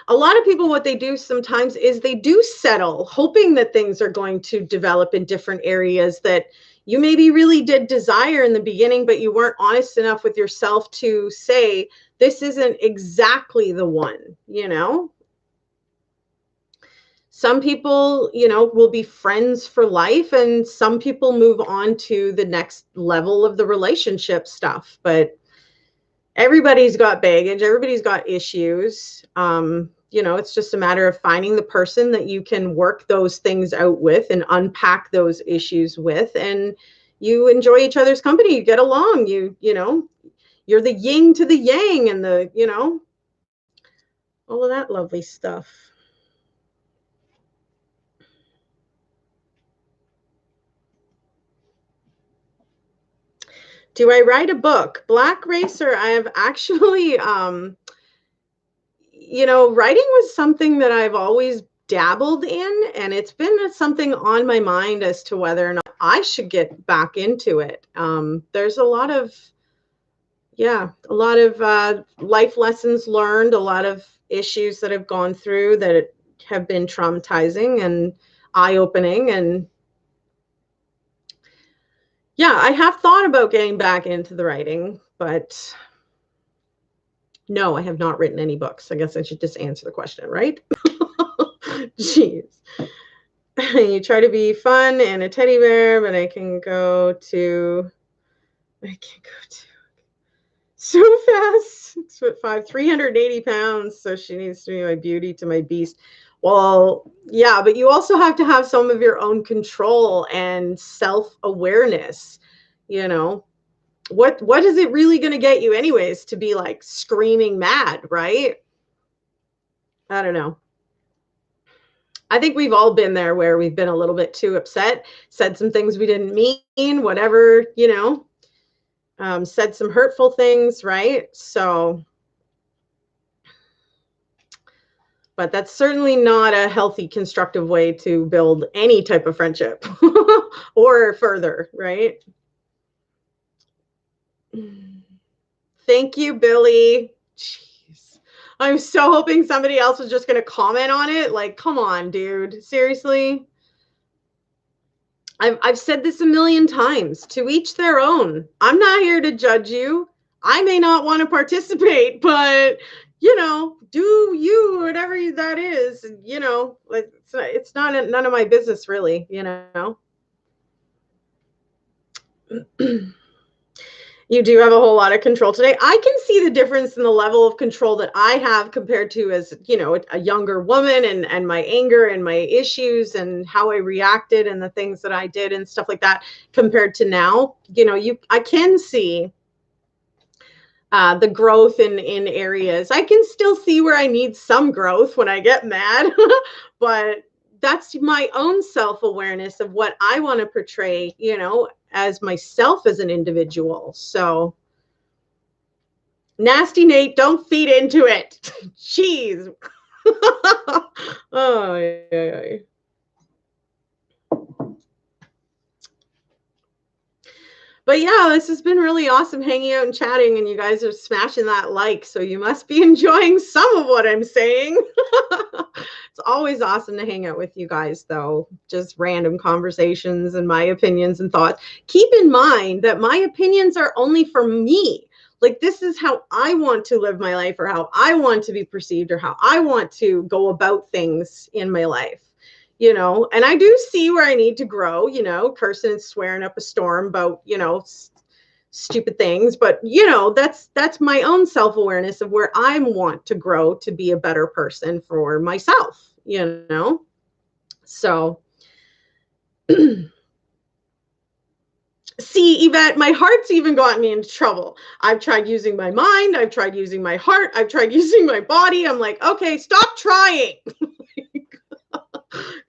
a lot of people, what they do sometimes is they do settle, hoping that things are going to develop in different areas that you maybe really did desire in the beginning, but you weren't honest enough with yourself to say, this isn't exactly the one, Some people, will be friends for life, and some people move on to the next level of the relationship stuff. But everybody's got baggage, everybody's got issues. It's just a matter of finding the person that you can work those things out with and unpack those issues with, and you enjoy each other's company, you get along, you're the yin to the yang, and all of that lovely stuff. Do I write a book? Black Racer, I have actually, writing was something that I've always dabbled in, and it's been something on my mind as to whether or not I should get back into it. There's a lot of life lessons learned, a lot of issues that I've gone through that have been traumatizing and eye-opening. And yeah, I have thought about getting back into the writing, but no, I have not written any books. I guess I should just answer the question, right? Jeez. You try to be fun and a teddy bear, but I can't go to so fast. 6'5", 380 pounds. So she needs to be my beauty to my beast. Well, yeah, but you also have to have some of your own control and self-awareness. What is it really going to get you anyways to be like screaming mad, right? I don't know. I think we've all been there where we've been a little bit too upset, said some things we didn't mean, whatever, said some hurtful things, right? So, but that's certainly not a healthy, constructive way to build any type of friendship or further, right? Thank you, Billy. Jeez. I'm so hoping somebody else was just going to comment on it. Like, come on, dude. Seriously? I've said this a million times. To each their own. I'm not here to judge you. I may not want to participate, but, do you, whatever that is, like, it's not none of my business, really, You do have a whole lot of control today. I can see the difference in the level of control that I have compared to as, a younger woman, and my anger and my issues and how I reacted and the things that I did and stuff like that compared to now. I can see the growth in areas. I can still see where I need some growth when I get mad, but that's my own self-awareness of what I want to portray, as myself as an individual. So, Nasty Nate, don't feed into it. Jeez. Oh, yeah. But yeah, this has been really awesome hanging out and chatting, and you guys are smashing that like, so you must be enjoying some of what I'm saying. It's always awesome to hang out with you guys, though. Just random conversations and my opinions and thoughts. Keep in mind that my opinions are only for me. Like, this is how I want to live my life, or how I want to be perceived, or how I want to go about things in my life. And I do see where I need to grow, cursing and swearing up a storm about, stupid things, but that's my own self-awareness of where I want to grow to be a better person for myself. So see, Yvette, my heart's even gotten me into trouble. I've tried using my mind, I've tried using my heart, I've tried using my body. I'm like, okay, stop trying.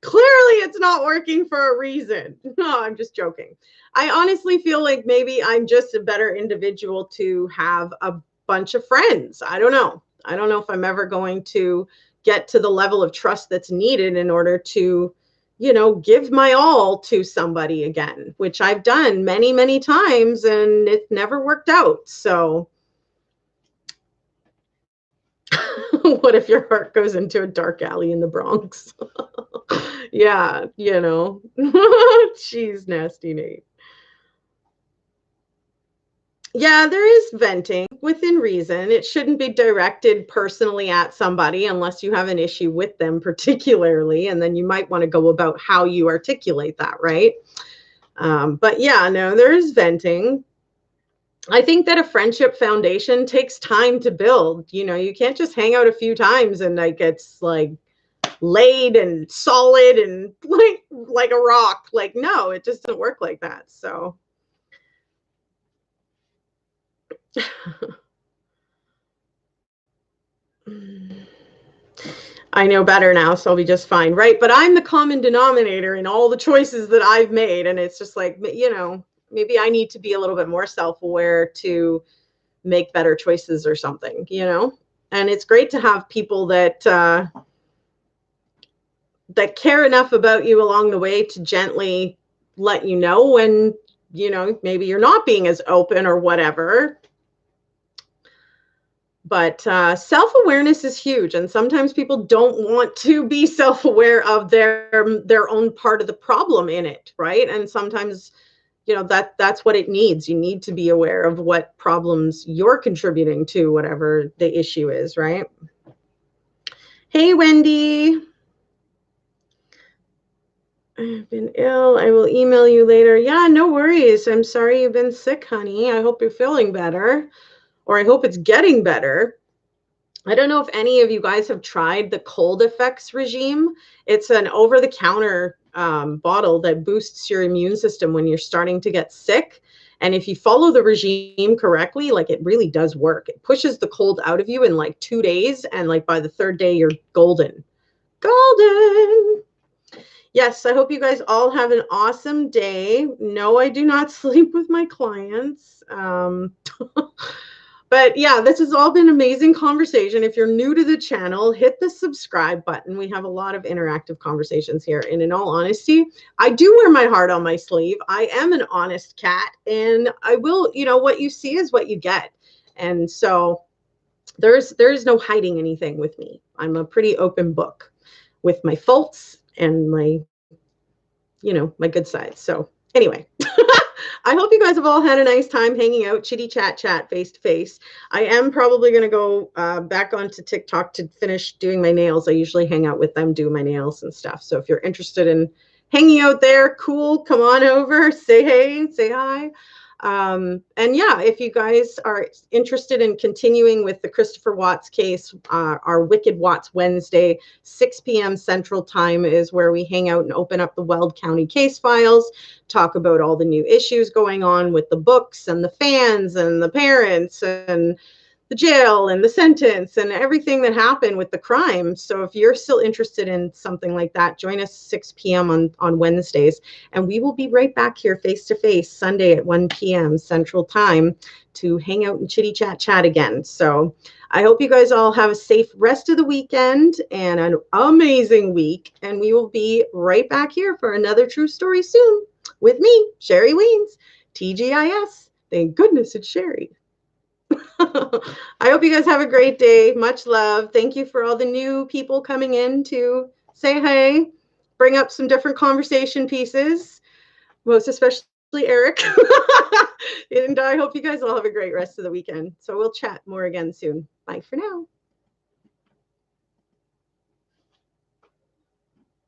Clearly it's not working for a reason. No, I'm just joking. I honestly feel like maybe I'm just a better individual to have a bunch of friends. I don't know if I'm ever going to get to the level of trust that's needed in order to, give my all to somebody again, which I've done many, many times, and it never worked out. So what if your heart goes into a dark alley in the Bronx? Yeah, Jeez, nasty Nate. Yeah, there is venting within reason. It shouldn't be directed personally at somebody unless you have an issue with them particularly, and then you might want to go about how you articulate that, right? But yeah, no, there is venting. I think that a friendship foundation takes time to build. You can't just hang out a few times and like it's like laid and solid and like a rock. Like, no, it just doesn't work like that. So I know better now, so I'll be just fine, right? But I'm the common denominator in all the choices that I've made, and it's just like, maybe I need to be a little bit more self-aware to make better choices or something, And it's great to have people that that care enough about you along the way to gently let you know when, maybe you're not being as open or whatever. But self-awareness is huge, and sometimes people don't want to be self-aware of their own part of the problem in it, right? And sometimes, that's what it needs. You need to be aware of what problems you're contributing to whatever the issue is, right? Hey, Wendy. I've been ill. I will email you later. Yeah, no worries. I'm sorry you've been sick, honey. I hope you're feeling better, or I hope it's getting better. I don't know if any of you guys have tried the Cold Effects regime. It's an over-the-counter bottle that boosts your immune system when you're starting to get sick. And if you follow the regime correctly, like, it really does work. It pushes the cold out of you in like 2 days. And like by the 3rd day, you're golden. Golden. Yes, I hope you guys all have an awesome day. No, I do not sleep with my clients. But yeah, this has all been amazing conversation. If you're new to the channel, hit the subscribe button. We have a lot of interactive conversations here. And in all honesty, I do wear my heart on my sleeve. I am an honest cat, and I will, what you see is what you get. And so there's no hiding anything with me. I'm a pretty open book with my faults and my, my good sides. So anyway. I hope you guys have all had a nice time hanging out, chitty chat, face to face. I am probably going to go back onto TikTok to finish doing my nails. I usually hang out with them, do my nails and stuff. So if you're interested in hanging out there, cool, come on over, say hey, say hi. And yeah, if you guys are interested in continuing with the Christopher Watts case, our Wicked Watts Wednesday, 6 p.m. Central Time is where we hang out and open up the Weld County case files, talk about all the new issues going on with the books and the fans and the parents and the jail and the sentence and everything that happened with the crime. So if you're still interested in something like that, join us 6 p.m. on Wednesdays. And we will be right back here face-to-face Sunday at 1 p.m. Central Time to hang out and chitty chat again. So I hope you guys all have a safe rest of the weekend and an amazing week. And we will be right back here for another true story soon with me, Sherry Wiens, TGIS. Thank goodness it's Sherry. I hope you guys have a great day. Much love. Thank you for all the new people coming in to say hey, bring up some different conversation pieces, most especially Eric. And I hope you guys all have a great rest of the weekend. So we'll chat more again soon. Bye for now.